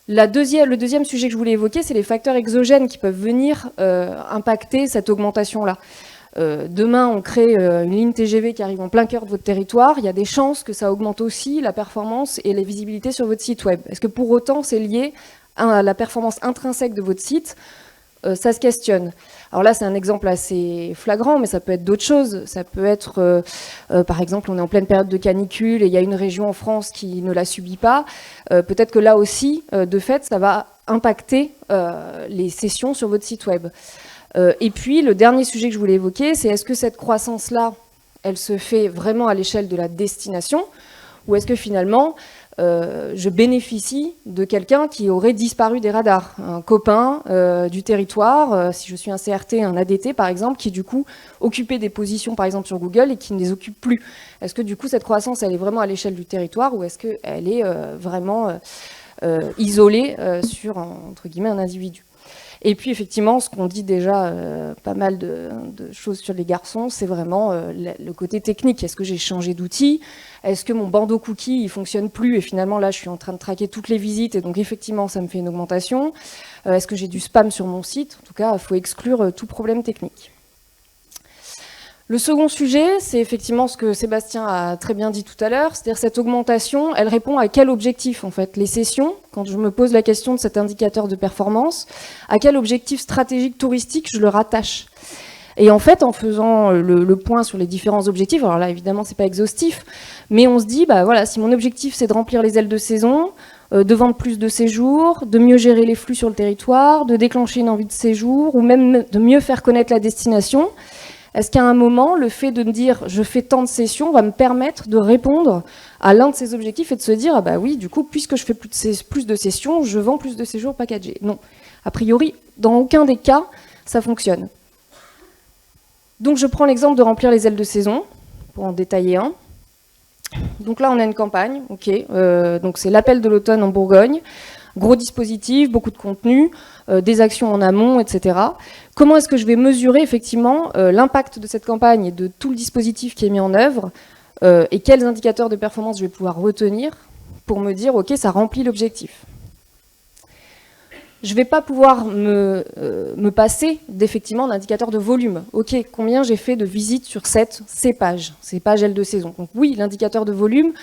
Le deuxième sujet que je voulais évoquer, c'est les facteurs exogènes qui peuvent venir impacter cette augmentation-là. Demain, on crée une ligne TGV qui arrive en plein cœur de votre territoire. Il y a des chances que ça augmente aussi la performance et la visibilité sur votre site web. Est-ce que pour autant, c'est lié à la performance intrinsèque de votre site? Ça se questionne. Alors là, c'est un exemple assez flagrant, mais ça peut être d'autres choses. Ça peut être, par exemple, on est en pleine période de canicule et il y a une région en France qui ne la subit pas. Peut-être que là aussi, de fait, ça va impacter les sessions sur votre site web. Et puis, le dernier sujet que je voulais évoquer, c'est est-ce que cette croissance-là, elle se fait vraiment à l'échelle de la destination, ou est-ce que finalement, je bénéficie de quelqu'un qui aurait disparu des radars, un copain du territoire, si je suis un CRT, un ADT par exemple, qui du coup occupait des positions par exemple sur Google et qui ne les occupe plus. Est-ce que du coup, cette croissance, elle est vraiment à l'échelle du territoire, ou est-ce qu'elle est vraiment isolée sur, entre guillemets, un individu? Et puis effectivement, ce qu'on dit déjà pas mal de choses sur les garçons, c'est vraiment le côté technique. Est-ce que j'ai changé d'outil? Est-ce que mon bandeau cookie il fonctionne plus et finalement là je suis en train de traquer toutes les visites et donc effectivement ça me fait une augmentation? Est-ce que j'ai du spam sur mon site? En tout cas, il faut exclure tout problème technique. Le second sujet, c'est effectivement ce que Sébastien a très bien dit tout à l'heure, c'est-à-dire cette augmentation, elle répond à quel objectif en fait? Les sessions, quand je me pose la question de cet indicateur de performance, à quel objectif stratégique touristique je le rattache? Et en fait, en faisant le point sur les différents objectifs, alors là évidemment c'est pas exhaustif, mais on se dit, bah voilà, si mon objectif c'est de remplir les ailes de saison, de vendre plus de séjours, de mieux gérer les flux sur le territoire, de déclencher une envie de séjour, ou même de mieux faire connaître la destination, est-ce qu'à un moment, le fait de me dire je fais tant de sessions va me permettre de répondre à l'un de ces objectifs et de se dire ah bah oui, du coup, puisque je fais plus de sessions, je vends plus de séjours packagés? Non. A priori, dans aucun des cas, ça fonctionne. Donc je prends l'exemple de remplir les ailes de saison, pour en détailler un. Donc là, on a une campagne, ok. Donc c'est l'appel de l'automne en Bourgogne. Gros dispositif, beaucoup de contenu, des actions en amont, etc. Comment est-ce que je vais mesurer effectivement l'impact de cette campagne et de tout le dispositif qui est mis en œuvre et quels indicateurs de performance je vais pouvoir retenir pour me dire ok, ça remplit l'objectif? Je ne vais pas pouvoir me passer d'effectivement d'indicateurs de volume. Ok, combien j'ai fait de visites sur ces pages ailes de saison. Donc oui, l'indicateur de volume,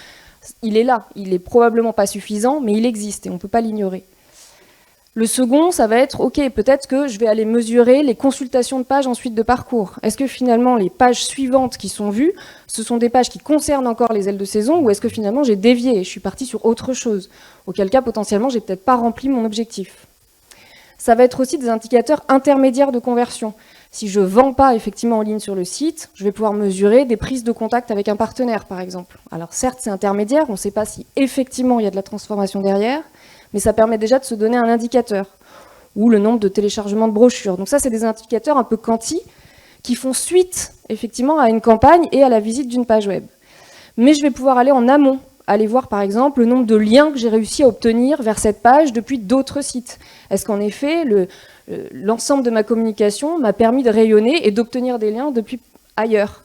il est là, il est probablement pas suffisant, mais il existe et on ne peut pas l'ignorer. Le second, ça va être, ok, peut-être que je vais aller mesurer les consultations de pages ensuite de parcours. Est-ce que finalement les pages suivantes qui sont vues, ce sont des pages qui concernent encore les ailes de saison, ou est-ce que finalement j'ai dévié et je suis partie sur autre chose? Auquel cas, potentiellement, j'ai peut-être pas rempli mon objectif. Ça va être aussi des indicateurs intermédiaires de conversion. Si je ne vends pas effectivement en ligne sur le site, je vais pouvoir mesurer des prises de contact avec un partenaire, par exemple. Alors certes, c'est intermédiaire, on ne sait pas si effectivement il y a de la transformation derrière, mais ça permet déjà de se donner un indicateur, ou le nombre de téléchargements de brochures. Donc ça, c'est des indicateurs un peu quanti, qui font suite effectivement à une campagne et à la visite d'une page web. Mais je vais pouvoir aller en amont, aller voir par exemple le nombre de liens que j'ai réussi à obtenir vers cette page depuis d'autres sites. Est-ce qu'en effet, l'ensemble de ma communication m'a permis de rayonner et d'obtenir des liens depuis ailleurs?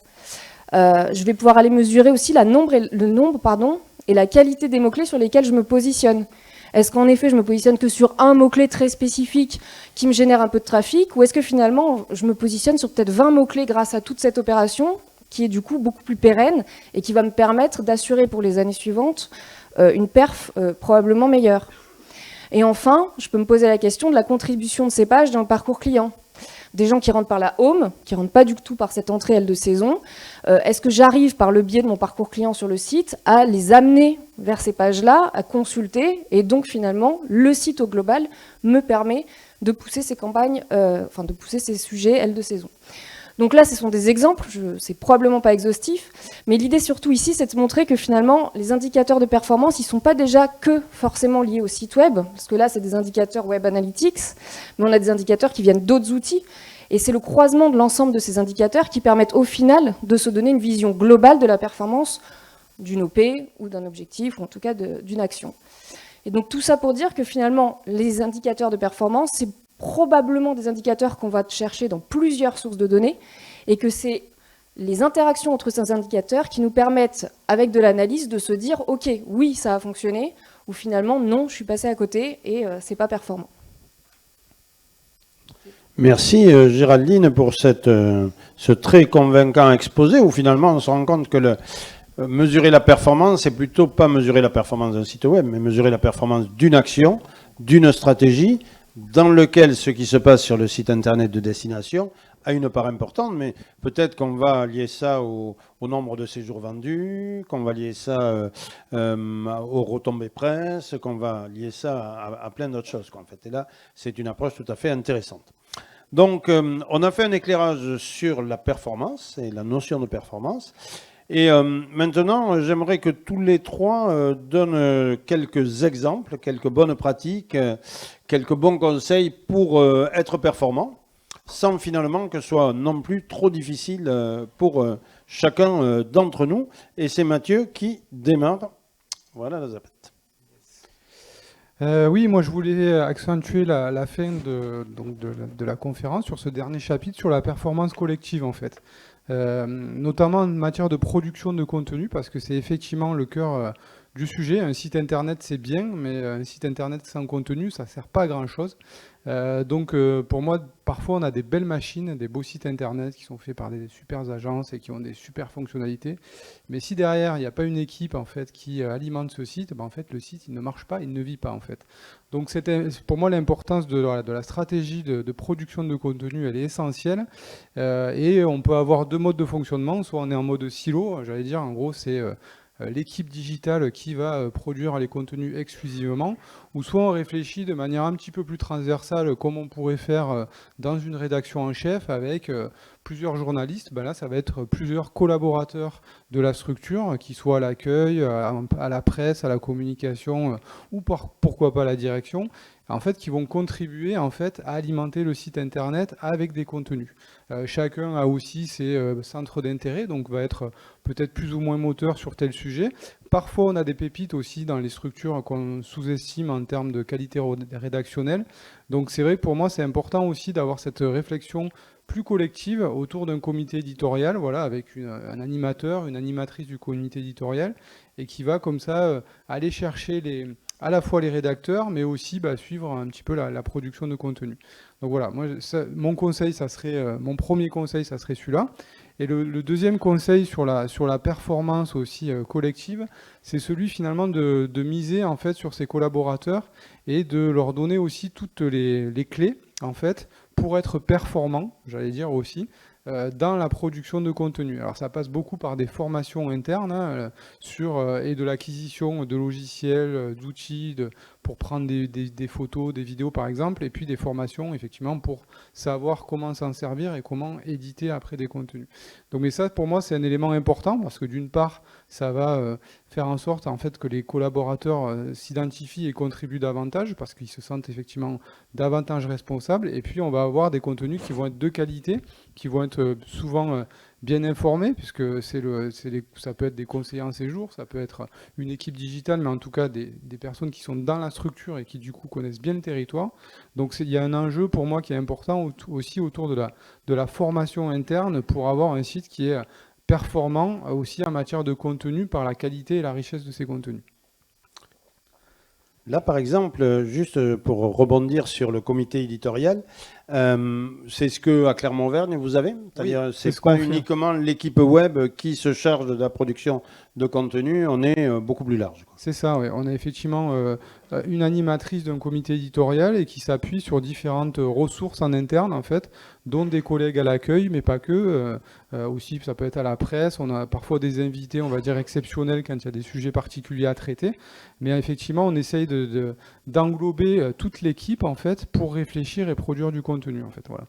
Je vais pouvoir aller mesurer aussi le nombre et la qualité des mots-clés sur lesquels je me positionne. Est-ce qu'en effet, je me positionne que sur un mot-clé très spécifique qui me génère un peu de trafic, ou est-ce que finalement, je me positionne sur peut-être 20 mots-clés grâce à toute cette opération, qui est du coup beaucoup plus pérenne et qui va me permettre d'assurer pour les années suivantes une perf probablement meilleure. Et enfin, je peux me poser la question de la contribution de ces pages dans le parcours client. Des gens qui rentrent par la home, qui ne rentrent pas du tout par cette entrée elle de saison. Est-ce que j'arrive par le biais de mon parcours client sur le site à les amener vers ces pages-là, à consulter, et donc finalement le site au global me permet de pousser ces campagnes, de pousser ces sujets elle de saison. Donc là, ce sont des exemples, c'est probablement pas exhaustif, mais l'idée surtout ici, c'est de montrer que finalement, les indicateurs de performance, ils ne sont pas déjà que forcément liés au site web, parce que là, c'est des indicateurs Web Analytics, mais on a des indicateurs qui viennent d'autres outils, et c'est le croisement de l'ensemble de ces indicateurs qui permettent au final de se donner une vision globale de la performance d'une OP ou d'un objectif, ou en tout cas d'une action. Et donc tout ça pour dire que finalement, les indicateurs de performance, c'est probablement des indicateurs qu'on va chercher dans plusieurs sources de données et que c'est les interactions entre ces indicateurs qui nous permettent, avec de l'analyse, de se dire « Ok, oui, ça a fonctionné » ou finalement « Non, je suis passé à côté et c'est pas performant ». Merci Géraldine pour ce très convaincant exposé où finalement on se rend compte que mesurer la performance, c'est plutôt pas mesurer la performance d'un site web, mais mesurer la performance d'une action, d'une stratégie, dans lequel ce qui se passe sur le site internet de destination a une part importante, mais peut-être qu'on va lier ça au nombre de séjours vendus, qu'on va lier ça aux retombées presse, qu'on va lier ça à plein d'autres choses, en fait. Et là, c'est une approche tout à fait intéressante. Donc, on a fait un éclairage sur la performance et la notion de performance. Et maintenant, j'aimerais que tous les trois donnent quelques exemples, quelques bonnes pratiques, quelques bons conseils pour être performant, sans finalement que ce soit non plus trop difficile pour chacun d'entre nous. Et c'est Mathieu qui démarre. Voilà la zapette. Oui, moi je voulais accentuer la fin de la conférence sur ce dernier chapitre sur la performance collective en fait. Notamment en matière de production de contenu, parce que c'est effectivement le cœur du sujet. Un site internet c'est bien, mais un site internet sans contenu, ça ne sert pas à grand chose. Donc pour moi, parfois on a des belles machines, des beaux sites internet qui sont faits par des super agences et qui ont des super fonctionnalités. Mais si derrière il n'y a pas une équipe en fait qui alimente ce site, en fait le site il ne marche pas, il ne vit pas en fait. Donc pour moi l'importance de la stratégie de production de contenu, elle est essentielle. Et on peut avoir deux modes de fonctionnement, soit on est en mode silo, j'allais dire en gros c'est l'équipe digitale qui va produire les contenus exclusivement, ou soit on réfléchit de manière un petit peu plus transversale comme on pourrait faire dans une rédaction en chef avec plusieurs journalistes. Là ça va être plusieurs collaborateurs de la structure, qui soient à l'accueil, à la presse, à la communication ou pourquoi pas à la direction, en fait, qui vont contribuer en fait, à alimenter le site internet avec des contenus. Chacun a aussi ses centres d'intérêt, donc va être peut-être plus ou moins moteur sur tel sujet. Parfois, on a des pépites aussi dans les structures qu'on sous-estime en termes de qualité rédactionnelle. Donc c'est vrai que pour moi, c'est important aussi d'avoir cette réflexion plus collective autour d'un comité éditorial, voilà, avec un animateur, une animatrice du comité éditorial, et qui va comme ça aller chercher à la fois les rédacteurs, mais aussi suivre un petit peu la production de contenu. Donc voilà, moi, mon premier conseil, ça serait celui-là. Et le deuxième conseil sur la performance aussi collective, c'est celui finalement de miser en fait sur ses collaborateurs et de leur donner aussi toutes les clés en fait pour être performants, j'allais dire aussi, dans la production de contenu. Alors ça passe beaucoup par des formations internes et de l'acquisition de logiciels, d'outils pour prendre des photos, des vidéos par exemple, et puis des formations effectivement pour savoir comment s'en servir et comment éditer après des contenus. Donc mais ça pour moi c'est un élément important parce que d'une part ça va faire en sorte en fait que les collaborateurs s'identifient et contribuent davantage parce qu'ils se sentent effectivement davantage responsables, et puis on va avoir des contenus qui vont être de qualité, qui vont être souvent bien informés, puisque ça peut être des conseillers en séjour, ça peut être une équipe digitale, mais en tout cas des personnes qui sont dans la structure et qui du coup connaissent bien le territoire. Donc il y a un enjeu pour moi qui est important aussi autour de la formation interne pour avoir un site qui est performant aussi en matière de contenu par la qualité et la richesse de ses contenus. Là, par exemple, juste pour rebondir sur le comité éditorial, c'est ce qu'à Clermont-Auvergne vous avez. C'est-à-dire, c'est pas uniquement l'équipe web qui se charge de la production de contenu, on est beaucoup plus large. C'est ça, oui. On a effectivement une animatrice d'un comité éditorial et qui s'appuie sur différentes ressources en interne, en fait, dont des collègues à l'accueil, mais pas que. Aussi, ça peut être à la presse. On a parfois des invités, on va dire, exceptionnels quand il y a des sujets particuliers à traiter. Mais effectivement, on essaye d'englober toute l'équipe, en fait, pour réfléchir et produire du contenu, en fait. Voilà.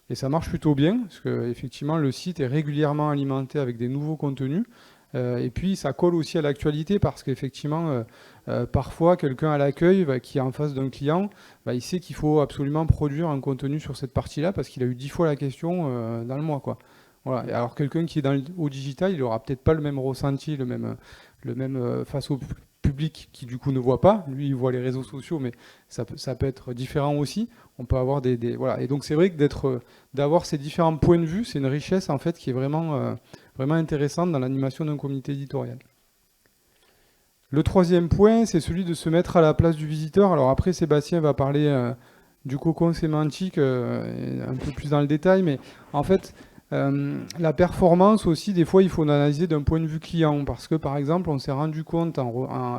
Et ça marche plutôt bien, parce que effectivement, le site est régulièrement alimenté avec des nouveaux contenus. Et puis ça colle aussi à l'actualité parce qu'effectivement, parfois quelqu'un à l'accueil qui est en face d'un client, il sait qu'il faut absolument produire un contenu sur cette partie-là parce qu'il a eu 10 fois la question dans le mois, quoi. Voilà. Et alors quelqu'un qui est au digital, il n'aura peut-être pas le même ressenti, le même face au public qui du coup ne voit pas. Lui, il voit les réseaux sociaux, mais ça peut être différent aussi. On peut avoir voilà. Et donc c'est vrai que d'avoir ces différents points de vue, c'est une richesse en fait qui est vraiment intéressante dans l'animation d'un comité éditorial. Le troisième point, c'est celui de se mettre à la place du visiteur. Alors après, Sébastien va parler du cocon sémantique un peu plus dans le détail, mais en fait, la performance aussi, des fois, il faut l'analyser d'un point de vue client, parce que par exemple, on s'est rendu compte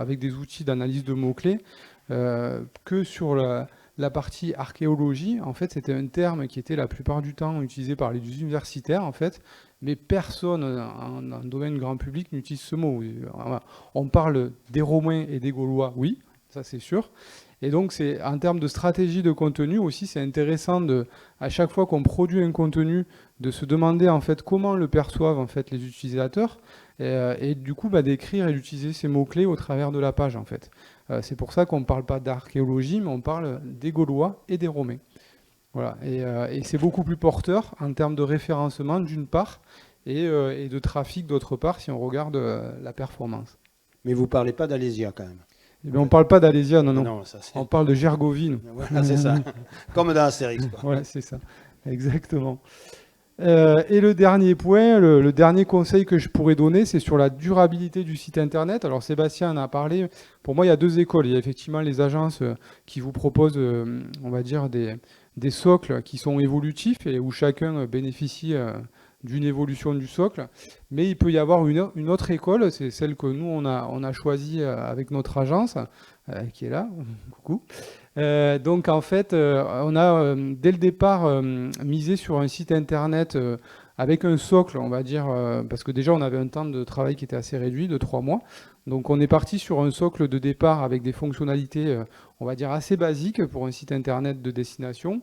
avec des outils d'analyse de mots-clés que sur la partie archéologie, en fait, c'était un terme qui était la plupart du temps utilisé par les universitaires, en fait, mais personne en domaine grand public n'utilise ce mot. On parle des Romains et des Gaulois, oui, ça c'est sûr. Et donc, en termes de stratégie de contenu aussi, c'est intéressant à chaque fois qu'on produit un contenu, de se demander en fait comment le perçoivent en fait les utilisateurs, et du coup d'écrire et d'utiliser ces mots-clés au travers de la page en fait. C'est pour ça qu'on ne parle pas d'archéologie, mais on parle des Gaulois et des Romains. Voilà. Et c'est beaucoup plus porteur en termes de référencement d'une part et de trafic d'autre part si on regarde la performance. Mais vous ne parlez pas d'Alésia quand même. Eh bien, on ne parle pas d'Alésia, non. Non, ça, on parle de Gergovine. Voilà, c'est ça. Comme dans Astérix. Voilà, c'est ça. Exactement. Et le dernier point, le dernier conseil que je pourrais donner, c'est sur la durabilité du site internet. Alors Sébastien en a parlé. Pour moi, il y a deux écoles. Il y a effectivement les agences qui vous proposent, on va dire, des socles qui sont évolutifs et où chacun bénéficie d'une évolution du socle. Mais il peut y avoir une autre école, c'est celle que nous, on a choisie avec notre agence, qui est là. Coucou. Donc en fait, on a dès le départ misé sur un site internet avec un socle, on va dire, parce que déjà on avait un temps de travail qui était assez réduit, de 3 mois. Donc on est parti sur un socle de départ avec des fonctionnalités, on va dire, assez basiques pour un site internet de destination,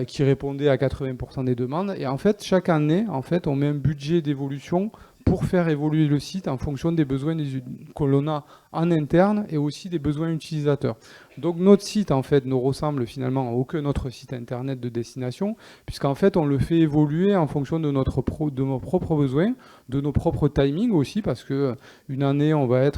qui répondait à 80% des demandes. Et en fait, chaque année, en fait, on met un budget d'évolution pour faire évoluer le site en fonction des besoins que l'on a en interne et aussi des besoins utilisateurs. Donc notre site en fait ne ressemble finalement à aucun autre site internet de destination, puisqu'en fait on le fait évoluer en fonction de nos propres besoins, de nos propres timings aussi, parce que une année on va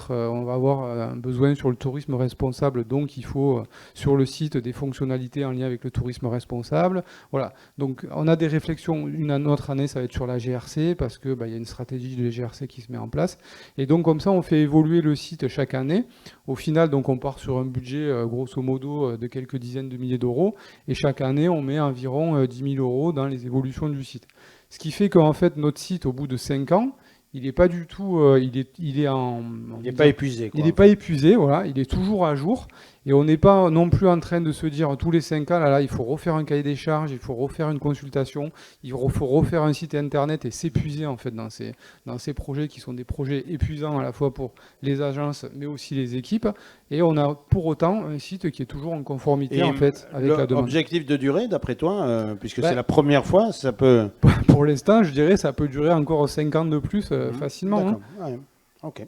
avoir un besoin sur le tourisme responsable, donc il faut sur le site des fonctionnalités en lien avec le tourisme responsable. Voilà. Donc on a des réflexions, une autre année ça va être sur la GRC, parce que y a une stratégie de GRC qui se met en place. Et donc comme ça on fait évoluer le site chaque année. Au final, donc on part sur un budget grosso modo de quelques dizaines de milliers d'euros, et chaque année on met environ 10 000 euros dans les évolutions du site. Ce qui fait qu'en fait notre site, au bout de 5 ans, il n'est pas du tout, il est pas épuisé. Quoi, il n'est pas épuisé, voilà, il est toujours à jour. Et on n'est pas non plus en train de se dire tous les 5 ans, là, il faut refaire un cahier des charges, il faut refaire une consultation, il faut refaire un site internet et s'épuiser en fait dans ces projets qui sont des projets épuisants à la fois pour les agences mais aussi les équipes. Et on a pour autant un site qui est toujours en conformité en fait avec la demande. Objectif de durée, d'après toi, puisque c'est la première fois, ça peut... Pour l'instant, je dirais ça peut durer encore 5 ans de plus facilement. Hein. Ouais. Ok.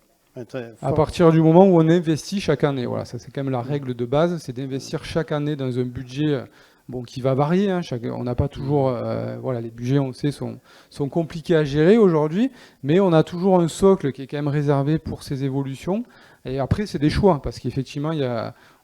À partir du moment où on investit chaque année, voilà, ça c'est quand même la règle de base, c'est d'investir chaque année dans un budget qui va varier. Hein, on n'a pas toujours, les budgets, on le sait, sont compliqués à gérer aujourd'hui, mais on a toujours un socle qui est quand même réservé pour ces évolutions. Et après, c'est des choix, parce qu'effectivement,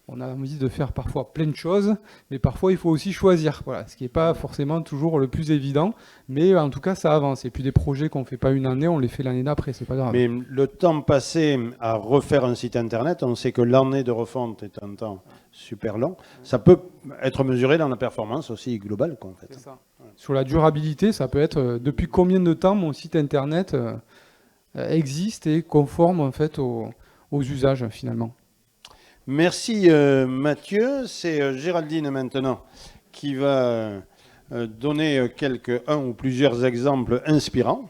on a envie de faire parfois plein de choses, mais parfois il faut aussi choisir, voilà, ce qui n'est pas forcément toujours le plus évident, mais en tout cas ça avance. Et puis des projets qu'on ne fait pas une année, on les fait l'année d'après, c'est pas grave. Mais le temps passé à refaire un site internet, on sait que l'année de refonte est un temps super long, ça peut être mesuré dans la performance aussi globale, quoi, en fait. C'est ça. Sur la durabilité, ça peut être depuis combien de temps mon site internet existe et conforme en fait aux usages finalement. Merci Mathieu. C'est Géraldine maintenant qui va donner un ou plusieurs exemples inspirants.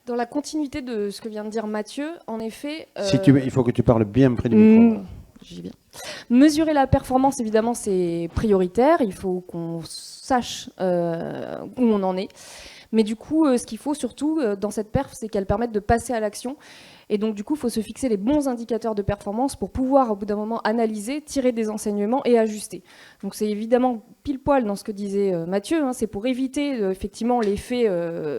Dans la continuité de ce que vient de dire Mathieu, en effet... il faut que tu parles bien près du micro. J'y viens. Mesurer la performance, évidemment, c'est prioritaire. Il faut qu'on sache où on en est. Mais du coup, ce qu'il faut surtout dans cette perf, c'est qu'elle permette de passer à l'action. Et donc, du coup, il faut se fixer les bons indicateurs de performance pour pouvoir, au bout d'un moment, analyser, tirer des enseignements et ajuster. Donc, c'est évidemment pile poil dans ce que disait Mathieu. Hein, c'est pour éviter, effectivement, l'effet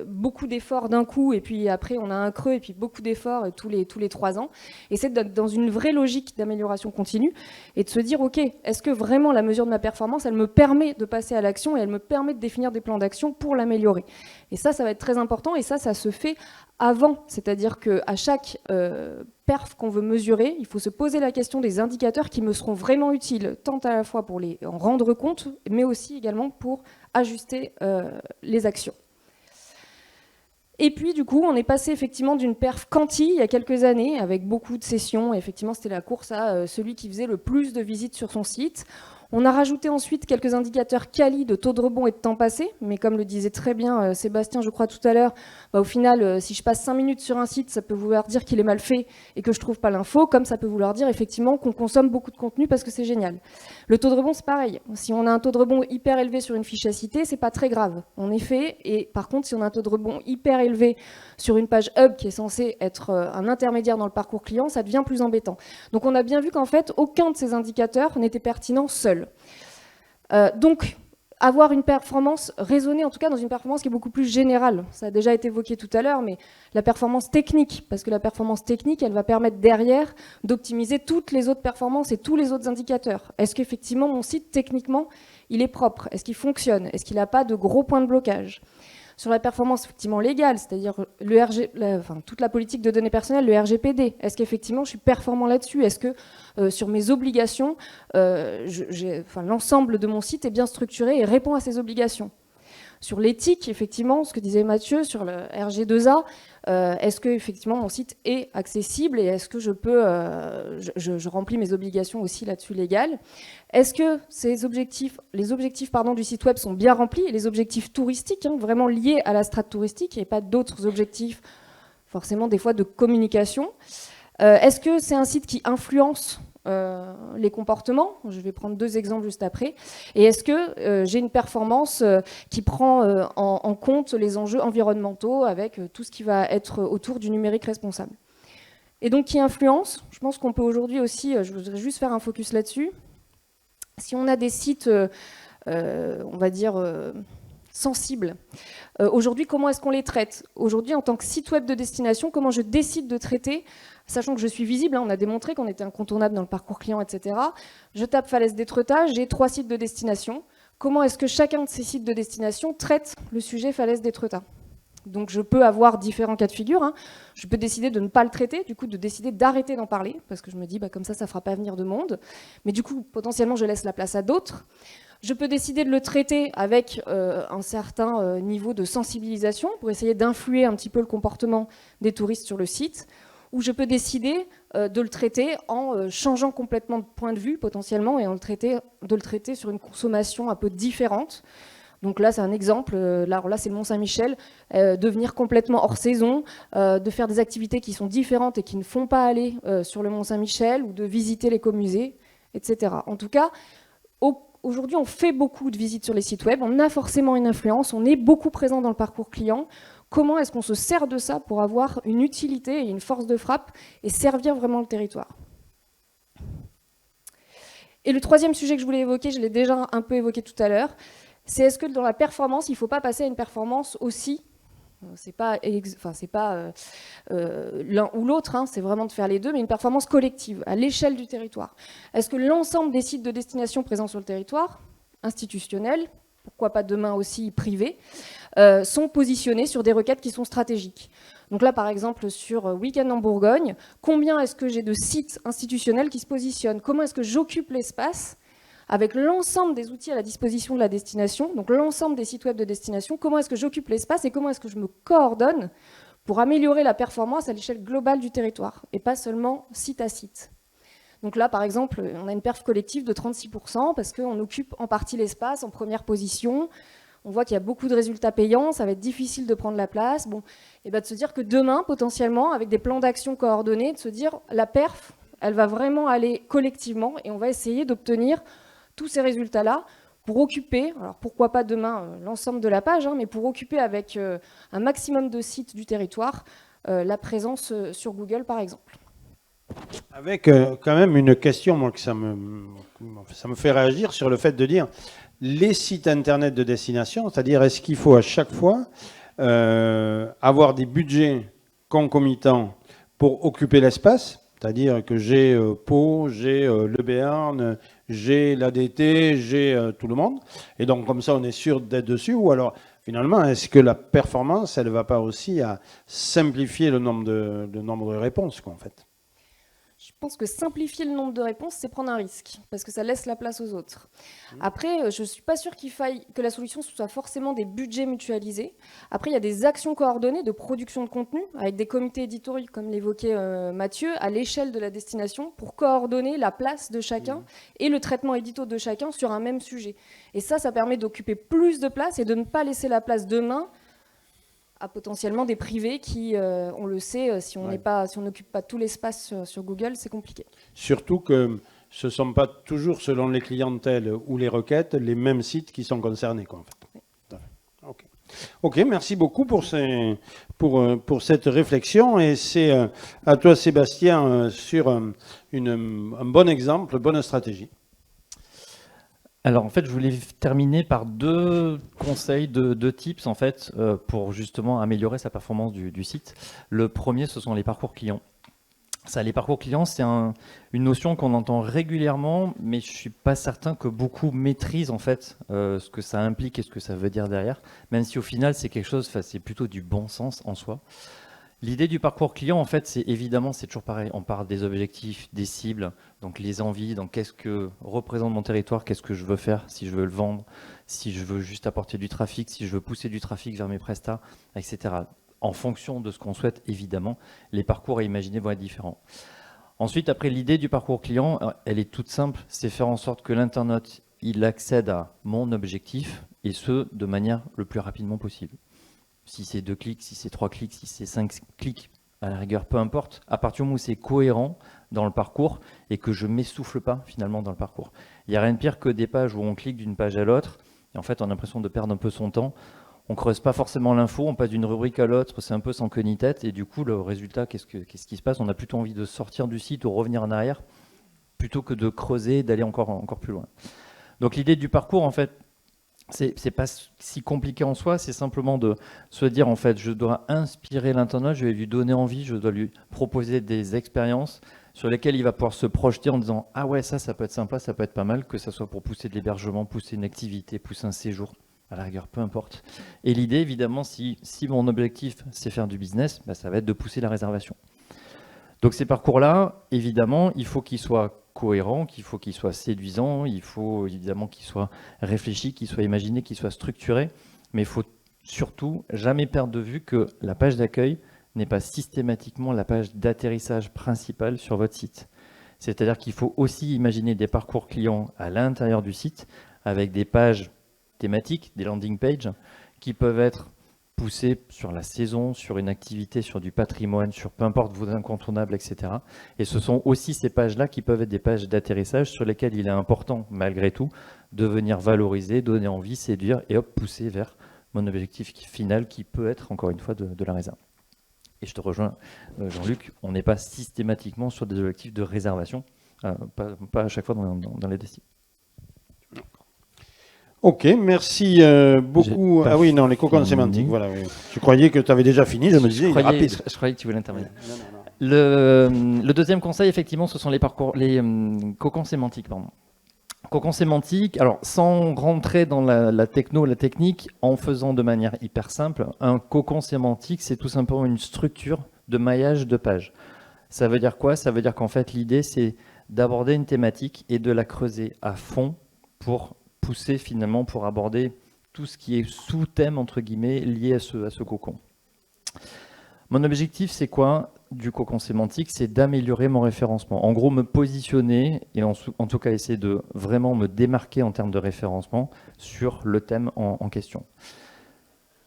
beaucoup d'efforts d'un coup, et puis après, on a un creux, et puis beaucoup d'efforts tous les 3 ans. Et c'est d'être dans une vraie logique d'amélioration continue et de se dire, OK, est-ce que vraiment la mesure de ma performance, elle me permet de passer à l'action et elle me permet de définir des plans d'action pour l'améliorer. Et ça va être très important, et ça se fait avant, c'est-à-dire qu'à chaque perf qu'on veut mesurer, il faut se poser la question des indicateurs qui me seront vraiment utiles, tant à la fois pour en rendre compte, mais aussi également pour ajuster les actions. Et puis, du coup, on est passé effectivement d'une perf quanti il y a quelques années, avec beaucoup de sessions. Et effectivement, c'était la course à celui qui faisait le plus de visites sur son site. On a rajouté ensuite quelques indicateurs quali de taux de rebond et de temps passé, mais comme le disait très bien Sébastien, je crois tout à l'heure, au final, si je passe 5 minutes sur un site, ça peut vouloir dire qu'il est mal fait et que je trouve pas l'info, comme ça peut vouloir dire effectivement qu'on consomme beaucoup de contenu parce que c'est génial. Le taux de rebond, c'est pareil. Si on a un taux de rebond hyper élevé sur une fiche à citer, c'est pas très grave, en effet. Et par contre, si on a un taux de rebond hyper élevé sur une page hub qui est censée être un intermédiaire dans le parcours client, ça devient plus embêtant. Donc on a bien vu qu'en fait, aucun de ces indicateurs n'était pertinent seul. Donc, avoir une performance raisonnée, en tout cas dans une performance qui est beaucoup plus générale. Ça a déjà été évoqué tout à l'heure, mais la performance technique, parce que la performance technique, elle va permettre derrière d'optimiser toutes les autres performances et tous les autres indicateurs. Est-ce qu'effectivement, mon site, techniquement, il est propre? Est-ce qu'il fonctionne? Est-ce qu'il n'a pas de gros points de blocage? Sur la performance effectivement légale, c'est-à-dire toute la politique de données personnelles, le RGPD, est-ce qu'effectivement je suis performant là-dessus? Est-ce que sur mes obligations, l'ensemble de mon site est bien structuré et répond à ces obligations? Sur l'éthique, effectivement, ce que disait Mathieu, sur le RG2A, est-ce que effectivement mon site est accessible et est-ce que je peux, je remplis mes obligations aussi là-dessus légales? Est-ce que les objectifs du site web sont bien remplis, et les objectifs touristiques, vraiment liés à la strate touristique, et pas d'autres objectifs forcément des fois de communication? Est-ce que c'est un site qui influence les comportements? Je vais prendre 2 exemples juste après. Et est-ce que j'ai une performance qui prend en compte les enjeux environnementaux avec tout ce qui va être autour du numérique responsable? Et donc qui influence? Je pense qu'on peut aujourd'hui aussi, je voudrais juste faire un focus là-dessus. Si on a des sites, on va dire, sensibles, aujourd'hui, comment est-ce qu'on les traite? Aujourd'hui, en tant que site web de destination, comment je décide de traiter, sachant que je suis visible, on a démontré qu'on était incontournable dans le parcours client, etc. Je tape falaise d'Étretat, j'ai 3 sites de destination. Comment est-ce que chacun de ces sites de destination traite le sujet falaise d'Étretat? Donc je peux avoir différents cas de figure. Je peux décider de ne pas le traiter, du coup de décider d'arrêter d'en parler, parce que je me dis comme ça ne fera pas venir de monde. Mais du coup, potentiellement, je laisse la place à d'autres. Je peux décider de le traiter avec un certain niveau de sensibilisation pour essayer d'influer un petit peu le comportement des touristes sur le site. ou je peux décider de le traiter en changeant complètement de point de vue potentiellement et de le traiter sur une consommation un peu différente. Donc là, c'est un exemple. Là, c'est le Mont-Saint-Michel. Devenir complètement hors saison, de faire des activités qui sont différentes et qui ne font pas aller sur le Mont-Saint-Michel, ou de visiter l'écomusée, etc. En tout cas, aujourd'hui, on fait beaucoup de visites sur les sites web. On a forcément une influence. On est beaucoup présent dans le parcours client. Comment est-ce qu'on se sert de ça pour avoir une utilité et une force de frappe et servir vraiment le territoire? Et le troisième sujet que je voulais évoquer, je l'ai déjà un peu évoqué tout à l'heure, c'est est-ce que dans la performance, il ne faut pas passer à une performance aussi, c'est pas l'un ou l'autre, hein, c'est vraiment de faire les deux, mais une performance collective, à l'échelle du territoire. Est-ce que l'ensemble des sites de destination présents sur le territoire, institutionnels, pourquoi pas demain aussi privés, sont positionnés sur des requêtes qui sont stratégiques? Donc là, par exemple, sur Week-end en Bourgogne, combien est-ce que j'ai de sites institutionnels qui se positionnent? Comment est-ce que j'occupe l'espace avec l'ensemble des outils à la disposition de la destination, donc l'ensemble des sites web de destination, comment est-ce que j'occupe l'espace et comment est-ce que je me coordonne pour améliorer la performance à l'échelle globale du territoire, et pas seulement site à site. Donc là, par exemple, on a une perf collective de 36%, parce qu'on occupe en partie l'espace en première position. On voit qu'il y a beaucoup de résultats payants, ça va être difficile de prendre la place. Bon, et de se dire que demain, potentiellement, avec des plans d'action coordonnés, de se dire la perf, elle va vraiment aller collectivement, et on va essayer d'obtenir tous ces résultats-là pour occuper, alors pourquoi pas demain l'ensemble de la page, hein, mais pour occuper avec un maximum de sites du territoire la présence sur Google, par exemple. Avec quand même une question, moi, que ça me fait réagir sur le fait de dire les sites internet de destination, c'est-à-dire est-ce qu'il faut à chaque fois avoir des budgets concomitants pour occuper l'espace, c'est-à-dire que j'ai Pau, j'ai Le Béarn, j'ai l'ADT, j'ai tout le monde, et donc comme ça on est sûr d'être dessus, ou alors finalement est-ce que la performance elle ne va pas aussi à simplifier le nombre de réponses quoi, en fait? Je pense que simplifier le nombre de réponses, c'est prendre un risque, parce que ça laisse la place aux autres. Après, je ne suis pas sûre que la solution soit forcément des budgets mutualisés. Après, il y a des actions coordonnées de production de contenu, avec des comités éditoriaux, comme l'évoquait Mathieu, à l'échelle de la destination, pour coordonner la place de chacun et le traitement édito de chacun sur un même sujet. Et ça permet d'occuper plus de place et de ne pas laisser la place demain à potentiellement des privés qui, on le sait, si on n'occupe pas tout l'espace sur Google, c'est compliqué. Surtout que ce ne sont pas toujours, selon les clientèles ou les requêtes, les mêmes sites qui sont concernés, quoi, en fait. Oui. Ok, merci beaucoup pour cette réflexion. Et c'est à toi, Sébastien, sur un bon exemple, bonne stratégie. Alors en fait, je voulais terminer par deux conseils, deux tips en fait, pour justement améliorer sa performance du site. Le premier, ce sont les parcours clients. Ça, les parcours clients, c'est une notion qu'on entend régulièrement, mais je suis pas certain que beaucoup maîtrisent en fait ce que ça implique et ce que ça veut dire derrière, même si au final c'est quelque chose, c'est plutôt du bon sens en soi. L'idée du parcours client, en fait, c'est évidemment, c'est toujours pareil. On parle des objectifs, des cibles, donc les envies, donc qu'est-ce que représente mon territoire, qu'est-ce que je veux faire, si je veux le vendre, si je veux juste apporter du trafic, si je veux pousser du trafic vers mes prestats, etc. En fonction de ce qu'on souhaite, évidemment, les parcours à imaginer vont être différents. Ensuite, après, l'idée du parcours client, elle est toute simple, c'est faire en sorte que l'internaute, il accède à mon objectif, et ce, de manière le plus rapidement possible. Si c'est 2 clics, si c'est 3 clics, si c'est 5 clics, à la rigueur, peu importe, à partir du moment où c'est cohérent dans le parcours et que je ne m'essouffle pas finalement dans le parcours. Il n'y a rien de pire que des pages où on clique d'une page à l'autre et en fait on a l'impression de perdre un peu son temps. On ne creuse pas forcément l'info, on passe d'une rubrique à l'autre, c'est un peu sans queue ni tête et du coup le résultat, qu'est-ce qui se passe? On a plutôt envie de sortir du site ou revenir en arrière plutôt que de creuser, d'aller encore plus loin. Donc l'idée du parcours en fait, c'est pas si compliqué en soi, c'est simplement de se dire en fait je dois inspirer l'internaute, je vais lui donner envie, je dois lui proposer des expériences sur lesquelles il va pouvoir se projeter en disant ah ouais ça peut être sympa, ça peut être pas mal, que ça soit pour pousser de l'hébergement, pousser une activité, pousser un séjour, à la rigueur peu importe. Et l'idée évidemment si mon objectif c'est faire du business, ça va être de pousser la réservation. Donc ces parcours-là, évidemment, il faut qu'ils soient cohérents, qu'il faut qu'ils soient séduisants, il faut évidemment qu'ils soient réfléchis, qu'ils soient imaginés, qu'ils soient structurés, mais il faut surtout jamais perdre de vue que la page d'accueil, n'est pas systématiquement la page d'atterrissage principale sur votre site. C'est-à-dire qu'il faut aussi imaginer des parcours clients à l'intérieur du site avec des pages thématiques, des landing pages, qui peuvent être poussées sur la saison, sur une activité, sur du patrimoine, sur peu importe vos incontournables, etc. Et ce sont aussi ces pages-là qui peuvent être des pages d'atterrissage sur lesquelles il est important, malgré tout, de venir valoriser, donner envie, séduire et hop, pousser vers mon objectif final qui peut être, encore une fois, de la réserve. Et je te rejoins, Jean-Luc, on n'est pas systématiquement sur des objectifs de réservation, pas à chaque fois dans les destinations. Ok, merci beaucoup. Ah oui, non, les cocons sémantiques, voilà. Oui. Je croyais que tu avais déjà fini, je me disais, il est rapide. Je croyais que tu voulais intervenir. Non. Le deuxième conseil, effectivement, ce sont les cocons sémantiques. Cocons sémantiques, alors sans rentrer dans la technique, en faisant de manière hyper simple, un cocon sémantique, c'est tout simplement une structure de maillage de pages. Ça veut dire quoi? Ça veut dire qu'en fait, l'idée, c'est d'aborder une thématique et de la creuser à fond pour pousser finalement, pour aborder tout ce qui est sous-thème, entre guillemets, lié à ce cocon. Mon objectif, c'est quoi du cocon sémantique? C'est d'améliorer mon référencement. En gros, me positionner et en tout cas essayer de vraiment me démarquer en termes de référencement sur le thème en question.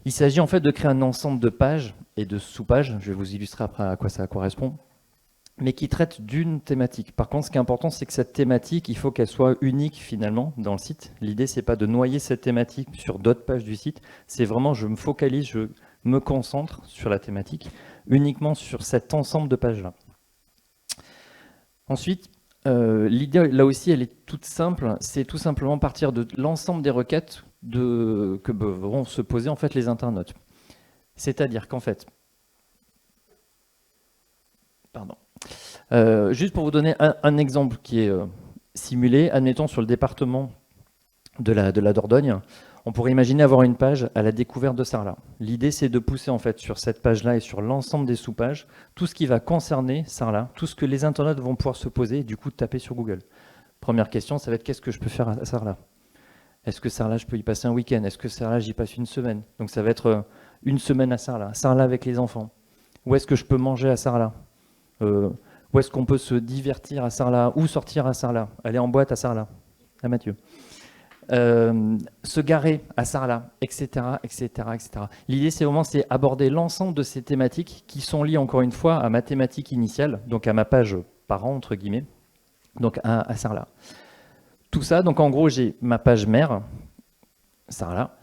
Il s'agit en fait de créer un ensemble de pages et de sous-pages, je vais vous illustrer après à quoi ça correspond, mais qui traitent d'une thématique. Par contre, ce qui est important, c'est que cette thématique, il faut qu'elle soit unique finalement dans le site. L'idée, c'est pas de noyer cette thématique sur d'autres pages du site, c'est vraiment, je me focalise, je me concentre sur la thématique, uniquement sur cet ensemble de pages-là. Ensuite, l'idée, là aussi, elle est toute simple, c'est tout simplement partir de l'ensemble des requêtes que vont se poser en fait les internautes. C'est-à-dire qu'en fait, juste pour vous donner un exemple qui est simulé, admettons sur le département de la Dordogne, on pourrait imaginer avoir une page à la découverte de Sarlat. L'idée, c'est de pousser en fait sur cette page-là et sur l'ensemble des sous-pages tout ce qui va concerner Sarlat, tout ce que les internautes vont pouvoir se poser et du coup taper sur Google. Première question, ça va être qu'est-ce que je peux faire à Sarlat? Est-ce que Sarlat, je peux y passer un week-end? Est-ce que Sarlat, j'y passe une semaine? Donc ça va être une semaine à Sarlat, Sarlat avec les enfants. Où est-ce que je peux manger à Sarlat? Où est-ce qu'on peut se divertir à Sarlat? Ou sortir à Sarlat? Aller en boîte à Sarlat? À Mathieu. Se garer à Sarlat, etc., etc., etc. L'idée, c'est vraiment aborder l'ensemble de ces thématiques qui sont liées, encore une fois, à ma thématique initiale, donc à ma page parent, entre guillemets, donc à Sarlat. Tout ça, donc en gros, j'ai ma page mère, Sarlat,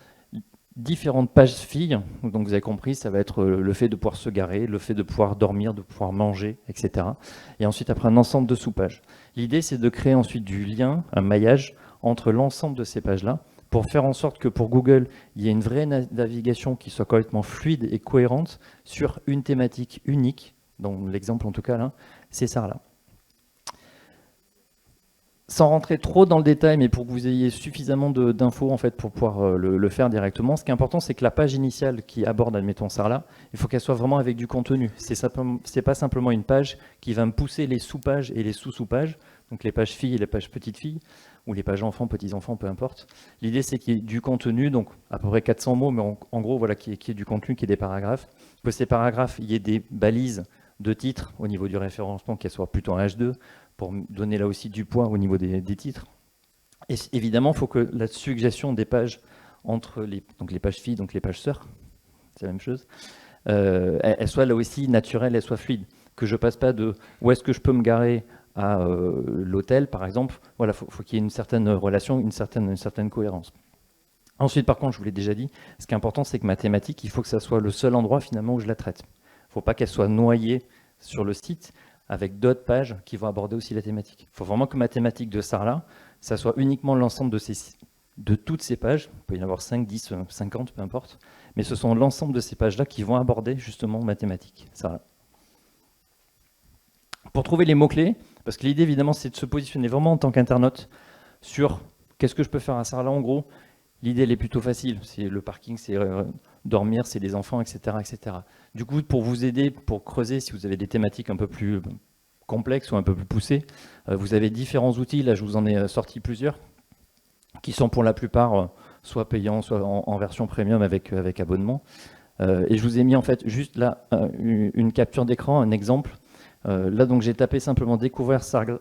différentes pages filles, donc vous avez compris, ça va être le fait de pouvoir se garer, le fait de pouvoir dormir, de pouvoir manger, etc. Et ensuite, après, un ensemble de sous-pages. L'idée, c'est de créer ensuite du lien, un maillage, entre l'ensemble de ces pages-là, pour faire en sorte que pour Google, il y ait une vraie navigation qui soit complètement fluide et cohérente sur une thématique unique, dans l'exemple en tout cas là, c'est Sarlat. Sans rentrer trop dans le détail, mais pour que vous ayez suffisamment d'infos en fait, pour pouvoir le faire directement, ce qui est important, c'est que la page initiale qui aborde, admettons, Sarlat, il faut qu'elle soit vraiment avec du contenu. C'est pas simplement une page qui va me pousser les sous-pages et les sous-sous-pages, donc les pages filles et les pages petites filles, ou les pages enfants, petits-enfants, peu importe. L'idée, c'est qu'il y ait du contenu, donc à peu près 400 mots, mais en gros, voilà, qu'il y ait du contenu, qu'il y ait des paragraphes. Que ces paragraphes, il y ait des balises de titres au niveau du référencement, qu'elles soient plutôt en H2, pour donner là aussi du poids au niveau des titres. Et évidemment, il faut que la suggestion des pages entre les pages filles, donc les pages sœurs, c'est la même chose, elle soit là aussi naturelle, elle soit fluide. Que je passe pas de où est-ce que je peux me garer à l'hôtel, par exemple. Voilà, faut qu'il y ait une certaine relation, une certaine cohérence. Ensuite, par contre, je vous l'ai déjà dit, ce qui est important, c'est que ma thématique, il faut que ça soit le seul endroit finalement où je la traite. Il ne faut pas qu'elle soit noyée sur le site avec d'autres pages qui vont aborder aussi la thématique. Il faut vraiment que ma thématique de Sarlat, ça soit uniquement l'ensemble de toutes ces pages. Il peut y en avoir 5, 10, 50, peu importe. Mais ce sont l'ensemble de ces pages-là qui vont aborder justement ma thématique, Sarlat. Pour trouver les mots-clés, parce que l'idée évidemment c'est de se positionner vraiment en tant qu'internaute sur qu'est-ce que je peux faire à Sarlat en gros. L'idée elle est plutôt facile, c'est le parking, c'est dormir, c'est les enfants, etc., etc. Du coup, pour vous aider, pour creuser, si vous avez des thématiques un peu plus complexes ou un peu plus poussées, vous avez différents outils, là je vous en ai sorti plusieurs, qui sont pour la plupart soit payants, soit en version premium avec abonnement. Et je vous ai mis en fait juste là une capture d'écran, un exemple. Là donc j'ai tapé simplement découvrir Sarlat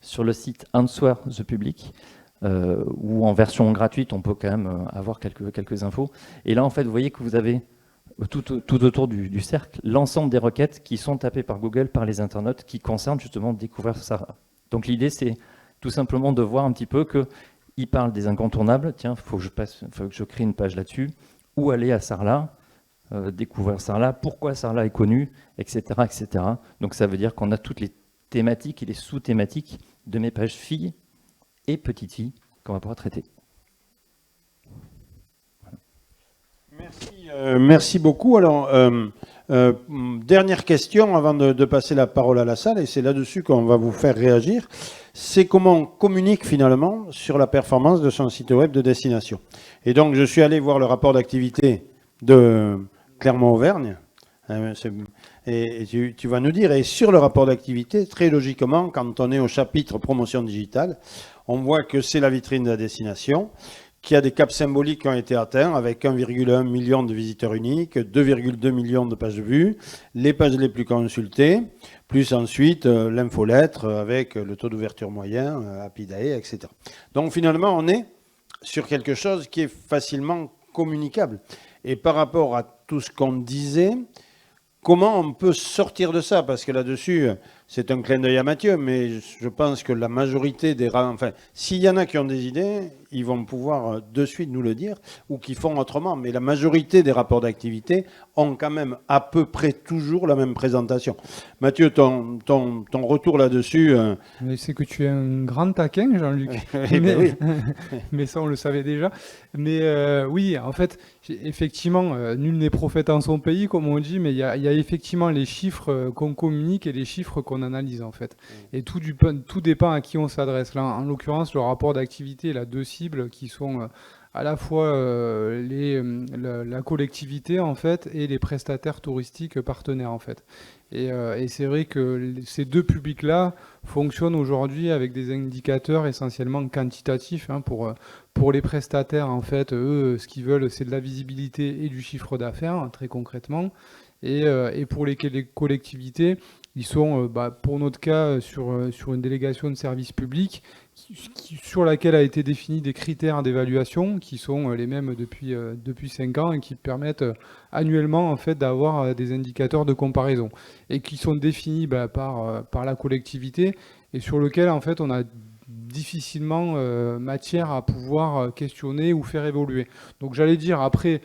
sur le site Answer the Public, où en version gratuite on peut quand même avoir quelques infos. Et là en fait vous voyez que vous avez tout autour du cercle l'ensemble des requêtes qui sont tapées par Google, par les internautes, qui concernent justement découvrir Sarlat. Donc l'idée c'est tout simplement de voir un petit peu qu'il parle des incontournables. Tiens, faut que je crée une page là-dessus. Où aller à Sarlat, découvrir Sarlat, pourquoi Sarlat est connu, etc., etc. Donc ça veut dire qu'on a toutes les thématiques et les sous-thématiques de mes pages filles et petites filles qu'on va pouvoir traiter. Merci beaucoup. Alors, dernière question avant de passer la parole à la salle, et c'est là-dessus qu'on va vous faire réagir. C'est comment on communique finalement sur la performance de son site web de destination. Et donc, je suis allé voir le rapport d'activité de Clermont-Auvergne. Et tu vas nous dire, et sur le rapport d'activité, très logiquement, quand on est au chapitre promotion digitale, on voit que c'est la vitrine de la destination, qu'il y a des caps symboliques qui ont été atteints avec 1,1 million de visiteurs uniques, 2,2 millions de pages vues, les pages les plus consultées, plus ensuite l'infolettre avec le taux d'ouverture moyen, Apidae, etc. Donc finalement, on est sur quelque chose qui est facilement communicable. Et par rapport à tout ce qu'on disait, comment on peut sortir de ça? Parce que là-dessus, c'est un clin d'œil à Mathieu, mais je pense que la majorité des... Enfin, s'il y en a qui ont des idées, ils vont pouvoir de suite nous le dire, ou qui font autrement. Mais la majorité des rapports d'activité ont quand même à peu près toujours la même présentation. Mathieu, ton retour là-dessus... Mais c'est que tu es un grand taquin, Jean-Luc. Oui. Mais ça, on le savait déjà. Mais oui, en fait, effectivement, nul n'est prophète en son pays, comme on dit, mais il y a effectivement les chiffres qu'on communique et les chiffres qu'on analyse, en fait. Et tout dépend à qui on s'adresse. Là, en l'occurrence, le rapport d'activité, il a deux cibles qui sont à la fois la collectivité, en fait, et les prestataires touristiques partenaires, en fait. Et c'est vrai que ces deux publics-là fonctionnent aujourd'hui avec des indicateurs essentiellement quantitatifs. Pour les prestataires, en fait, eux, ce qu'ils veulent, c'est de la visibilité et du chiffre d'affaires, très concrètement. Et pour les collectivités, ils sont, pour notre cas, sur une délégation de services publics sur laquelle a été défini des critères d'évaluation qui sont les mêmes depuis 5 ans et qui permettent annuellement en fait d'avoir des indicateurs de comparaison et qui sont définis par la collectivité et sur lequel en fait on a difficilement matière à pouvoir questionner ou faire évoluer. Donc j'allais dire après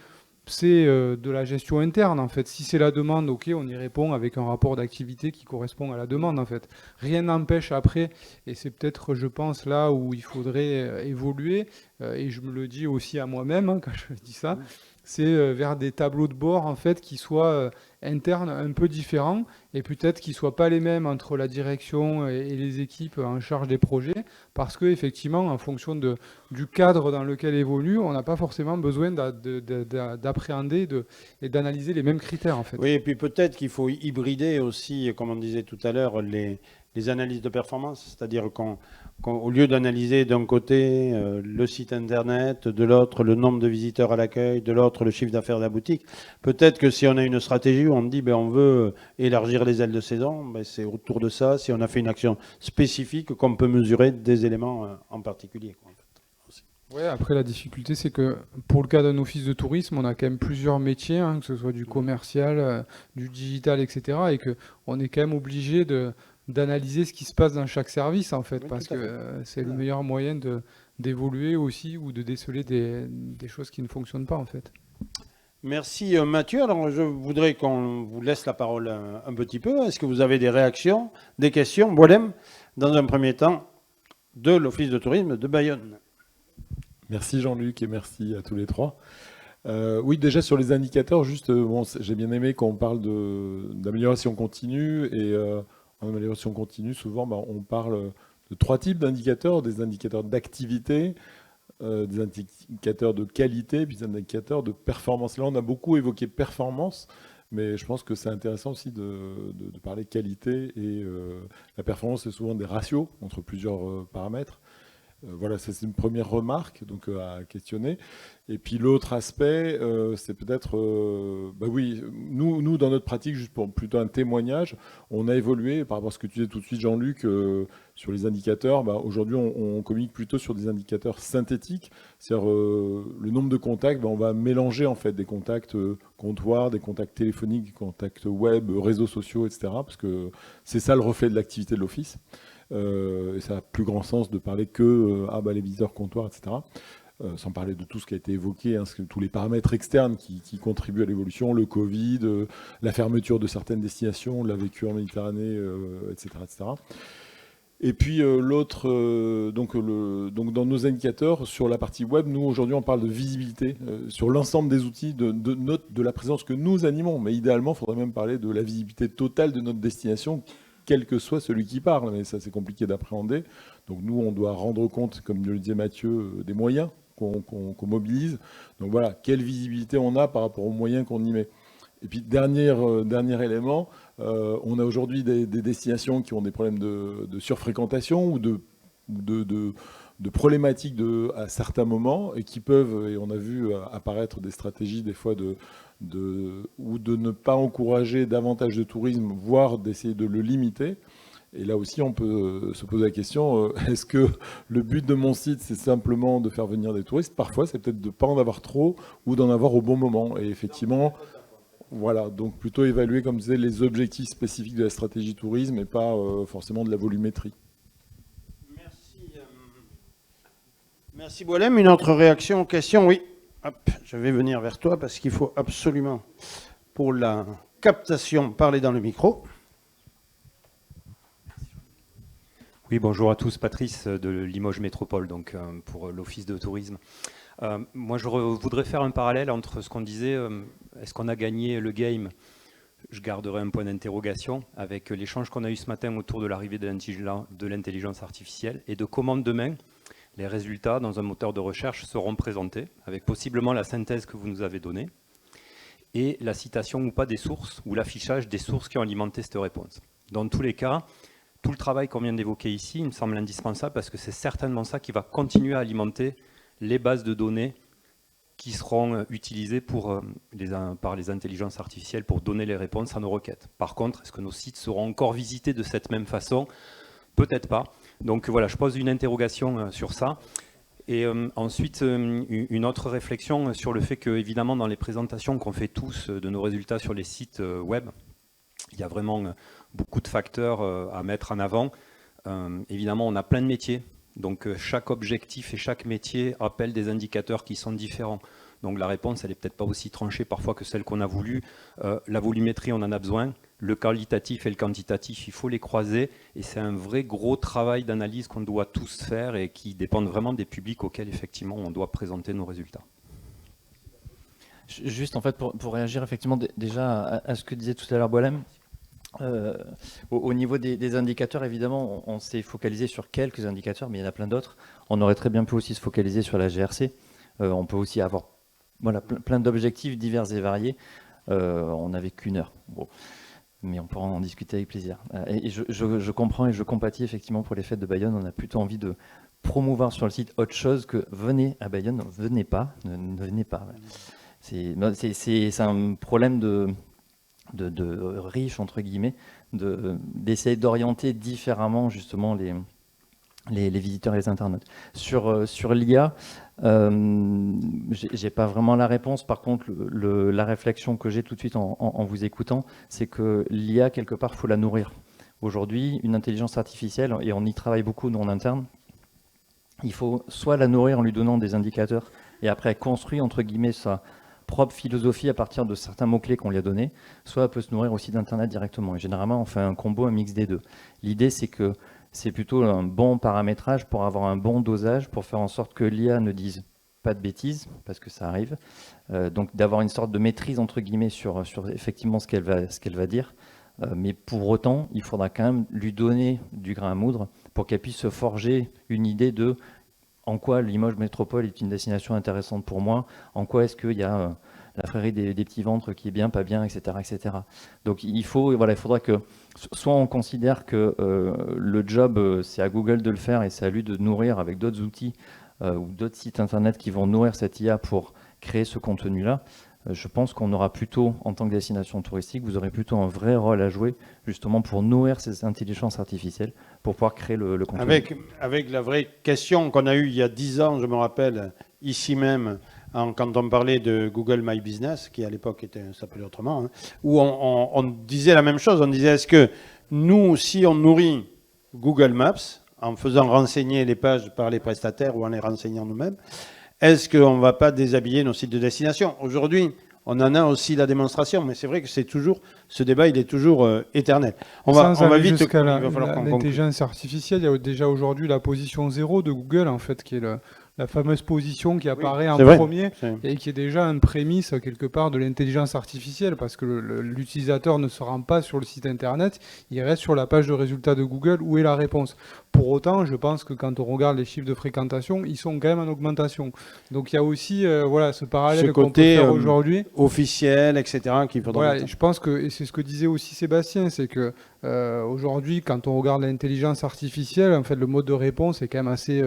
c'est de la gestion interne en fait. Si c'est la demande, ok, on y répond avec un rapport d'activité qui correspond à la demande en fait. Rien n'empêche après, et c'est peut-être je pense là où il faudrait évoluer, et je me le dis aussi à moi-même quand je dis ça, c'est vers des tableaux de bord en fait qui soient internes un peu différents et peut-être qu'ils soient pas les mêmes entre la direction et les équipes en charge des projets parce que effectivement en fonction du cadre dans lequel évolue, on n'a pas forcément besoin d'appréhender et d'analyser les mêmes critères en fait. Oui, et puis peut-être qu'il faut hybrider aussi, comme on disait tout à l'heure, les analyses de performance, c'est-à-dire qu'au lieu d'analyser d'un côté le site internet, de l'autre le nombre de visiteurs à l'accueil, de l'autre le chiffre d'affaires de la boutique, peut-être que si on a une stratégie où on dit on veut élargir les ailes de saison, c'est autour de ça, si on a fait une action spécifique, qu'on peut mesurer des éléments en particulier. Oui, après la difficulté, c'est que pour le cas d'un office de tourisme, on a quand même plusieurs métiers, que ce soit du commercial, du digital, etc. Et qu'on est quand même obligé d'analyser ce qui se passe dans chaque service, en fait, oui, parce que c'est le meilleur moyen d'évoluer aussi ou de déceler des choses qui ne fonctionnent pas, en fait. Merci Mathieu. Alors je voudrais qu'on vous laisse la parole un petit peu. Est-ce que vous avez des réactions, des questions? Boilem, dans un premier temps, de l'Office de tourisme de Bayonne. Merci Jean-Luc et merci à tous les trois. Oui, déjà sur les indicateurs, juste, j'ai bien aimé qu'on parle d'amélioration continue et en amélioration continue, souvent, on parle de 3 types d'indicateurs, des indicateurs d'activité, des indicateurs de qualité, puis des indicateurs de performance. Là, on a beaucoup évoqué performance, mais je pense que c'est intéressant aussi de parler qualité et la performance, c'est souvent des ratios entre plusieurs paramètres. Voilà, ça c'est une première remarque donc, à questionner. Et puis l'autre aspect, c'est peut-être, bah oui, nous, dans notre pratique, juste pour plutôt un témoignage, on a évolué par rapport à ce que tu disais tout de suite, Jean-Luc, sur les indicateurs. Bah, aujourd'hui, on communique plutôt sur des indicateurs synthétiques, c'est-à-dire le nombre de contacts, bah, on va mélanger en fait des contacts comptoirs, des contacts téléphoniques, des contacts web, réseaux sociaux, etc. Parce que c'est ça le reflet de l'activité de l'Office. Et ça n'a plus grand sens de parler que les visiteurs comptoirs, etc. Sans parler de tout ce qui a été évoqué, hein, tous les paramètres externes qui contribuent à l'évolution, le Covid, la fermeture de certaines destinations, on l'a vécu en Méditerranée, etc., etc. Et puis l'autre, donc dans nos indicateurs, sur la partie web, nous aujourd'hui on parle de visibilité sur l'ensemble des outils de la présence que nous animons. Mais idéalement, il faudrait même parler de la visibilité totale de notre destination, quel que soit celui qui parle. Mais ça, c'est compliqué d'appréhender. Donc nous, on doit rendre compte, comme le disait Mathieu, des moyens qu'on mobilise. Donc voilà, quelle visibilité on a par rapport aux moyens qu'on y met. Et puis dernier élément, on a aujourd'hui des destinations qui ont des problèmes de surfréquentation ou de problématiques à certains moments et qui peuvent, et on a vu apparaître des stratégies des fois ou de ne pas encourager davantage de tourisme, voire d'essayer de le limiter. Et là aussi, on peut se poser la question, est-ce que le but de mon site, c'est simplement de faire venir des touristes? Parfois, c'est peut-être de ne pas en avoir trop ou d'en avoir au bon moment. Et effectivement, voilà, donc plutôt évaluer, comme je disais, les objectifs spécifiques de la stratégie tourisme et pas forcément de la volumétrie. Merci Boilem. Une autre réaction aux questions? Oui. Hop, je vais venir vers toi parce qu'il faut absolument, pour la captation, parler dans le micro. Oui, bonjour à tous, Patrice de Limoges Métropole, donc pour l'Office de tourisme. Moi, je voudrais faire un parallèle entre ce qu'on disait, est-ce qu'on a gagné le game? Je garderai un point d'interrogation avec l'échange qu'on a eu ce matin autour de l'arrivée de l'intelligence artificielle et de comment demain, les résultats dans un moteur de recherche seront présentés, avec possiblement la synthèse que vous nous avez donnée et la citation ou pas des sources, ou l'affichage des sources qui ont alimenté cette réponse. Dans tous les cas, tout le travail qu'on vient d'évoquer ici, il me semble indispensable parce que c'est certainement ça qui va continuer à alimenter les bases de données qui seront utilisées par les intelligences artificielles pour donner les réponses à nos requêtes. Par contre, est-ce que nos sites seront encore visités de cette même façon? Peut-être pas. Donc voilà, je pose une interrogation sur ça. Et ensuite, une autre réflexion sur le fait que, évidemment, dans les présentations qu'on fait tous de nos résultats sur les sites web, il y a vraiment beaucoup de facteurs à mettre en avant. Évidemment, on a plein de métiers. Donc chaque objectif et chaque métier appelle des indicateurs qui sont différents. Donc la réponse, elle n'est peut-être pas aussi tranchée parfois que celle qu'on a voulu. La volumétrie, on en a besoin. Le qualitatif et le quantitatif, il faut les croiser. Et c'est un vrai gros travail d'analyse qu'on doit tous faire et qui dépend vraiment des publics auxquels effectivement on doit présenter nos résultats. Juste en fait pour réagir effectivement déjà à ce que disait tout à l'heure Boilem, au niveau des indicateurs, évidemment, on s'est focalisé sur quelques indicateurs, mais il y en a plein d'autres. On aurait très bien pu aussi se focaliser sur la GRC. On peut aussi avoir plein d'objectifs divers et variés. On n'avait qu'une heure. Bon. Mais on pourra en discuter avec plaisir. Et je comprends et je compatis effectivement pour les fêtes de Bayonne. On a plutôt envie de promouvoir sur le site autre chose que venez à Bayonne. Non, venez pas, ne venez pas. C'est un problème de riche, entre guillemets, d'essayer d'orienter différemment justement les visiteurs et les internautes. Sur l'IA, j'ai pas vraiment la réponse. Par contre, la réflexion que j'ai tout de suite en vous écoutant, c'est que l'IA, quelque part, il faut la nourrir. Aujourd'hui, une intelligence artificielle, et on y travaille beaucoup nous en interne, il faut soit la nourrir en lui donnant des indicateurs, et après construire, entre guillemets, sa propre philosophie à partir de certains mots-clés qu'on lui a donnés, soit elle peut se nourrir aussi d'Internet directement. Et généralement, on fait un combo, un mix des deux. L'idée, c'est que c'est plutôt un bon paramétrage pour avoir un bon dosage, pour faire en sorte que l'IA ne dise pas de bêtises, parce que ça arrive. Donc d'avoir une sorte de maîtrise, entre guillemets, sur effectivement ce qu'elle va dire. Mais pour autant, il faudra quand même lui donner du grain à moudre pour qu'elle puisse se forger une idée de en quoi Limoges Métropole est une destination intéressante pour moi, en quoi est-ce qu'il y a la frérie des petits ventres qui est bien, pas bien, etc. etc. Donc il faudra que soit on considère que le job, c'est à Google de le faire et c'est à lui de nourrir avec d'autres outils ou d'autres sites internet qui vont nourrir cette IA pour créer ce contenu-là. Je pense qu'on aura plutôt, en tant que destination touristique, vous aurez plutôt un vrai rôle à jouer justement pour nourrir ces intelligences artificielles, pour pouvoir créer le contenu. Avec la vraie question qu'on a eue il y a 10 ans, je me rappelle, ici même, quand on parlait de Google My Business, qui à l'époque s'appelait autrement, hein, où on disait la même chose. On disait, est-ce que nous, si on nourrit Google Maps, en faisant renseigner les pages par les prestataires ou en les renseignant nous-mêmes, est-ce qu'on ne va pas déshabiller nos sites de destination? Aujourd'hui, on en a aussi la démonstration, mais c'est vrai que ce débat, il est toujours éternel. On va vite jusqu'à il va falloir qu'on conclue. l'intelligence artificielle. Il y a déjà aujourd'hui la position 0 de Google, en fait, qui est la fameuse position qui apparaît en premier et qui est déjà une prémisse quelque part de l'intelligence artificielle, parce que l'utilisateur ne se rend pas sur le site internet, il reste sur la page de résultats de Google où est la réponse. Pour autant, je pense que quand on regarde les chiffres de fréquentation, ils sont quand même en augmentation. Donc il y a aussi voilà, ce parallèle qu'on peut faire aujourd'hui. Officiel, etc. qu'il faudra. Voilà, je pense que, et c'est ce que disait aussi Sébastien, c'est que aujourd'hui, quand on regarde l'intelligence artificielle, en fait, le mode de réponse est quand même assez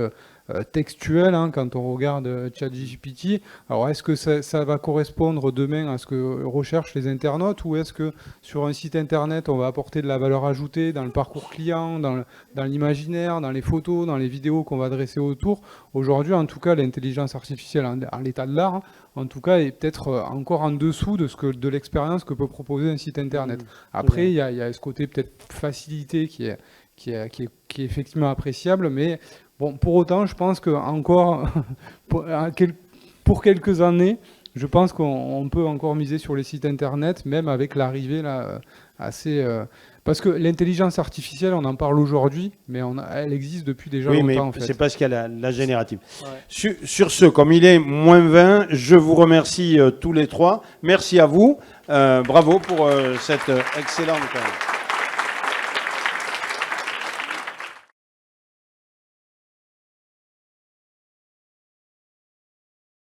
textuel, hein, quand on regarde ChatGPT. Alors, est-ce que ça va correspondre demain à ce que recherchent les internautes, ou est-ce que sur un site internet, on va apporter de la valeur ajoutée dans le parcours client, dans l'imaginaire, dans les photos, dans les vidéos qu'on va dresser autour? Aujourd'hui, en tout cas, l'intelligence artificielle en l'état de l'art, en tout cas, est peut-être encore en dessous de l'expérience que peut proposer un site internet. Après, il y a ce côté peut-être facilité qui est effectivement appréciable, mais bon, pour autant, je pense que encore pour quelques années, je pense qu'on peut encore miser sur les sites internet, même avec l'arrivée là assez. Parce que l'intelligence artificielle, on en parle aujourd'hui, mais elle existe depuis déjà longtemps. Mais en fait. c'est parce qu'il y a la générative. Ouais. Sur ce, comme il est -20, je vous remercie tous les trois. Merci à vous. Bravo pour cette excellente.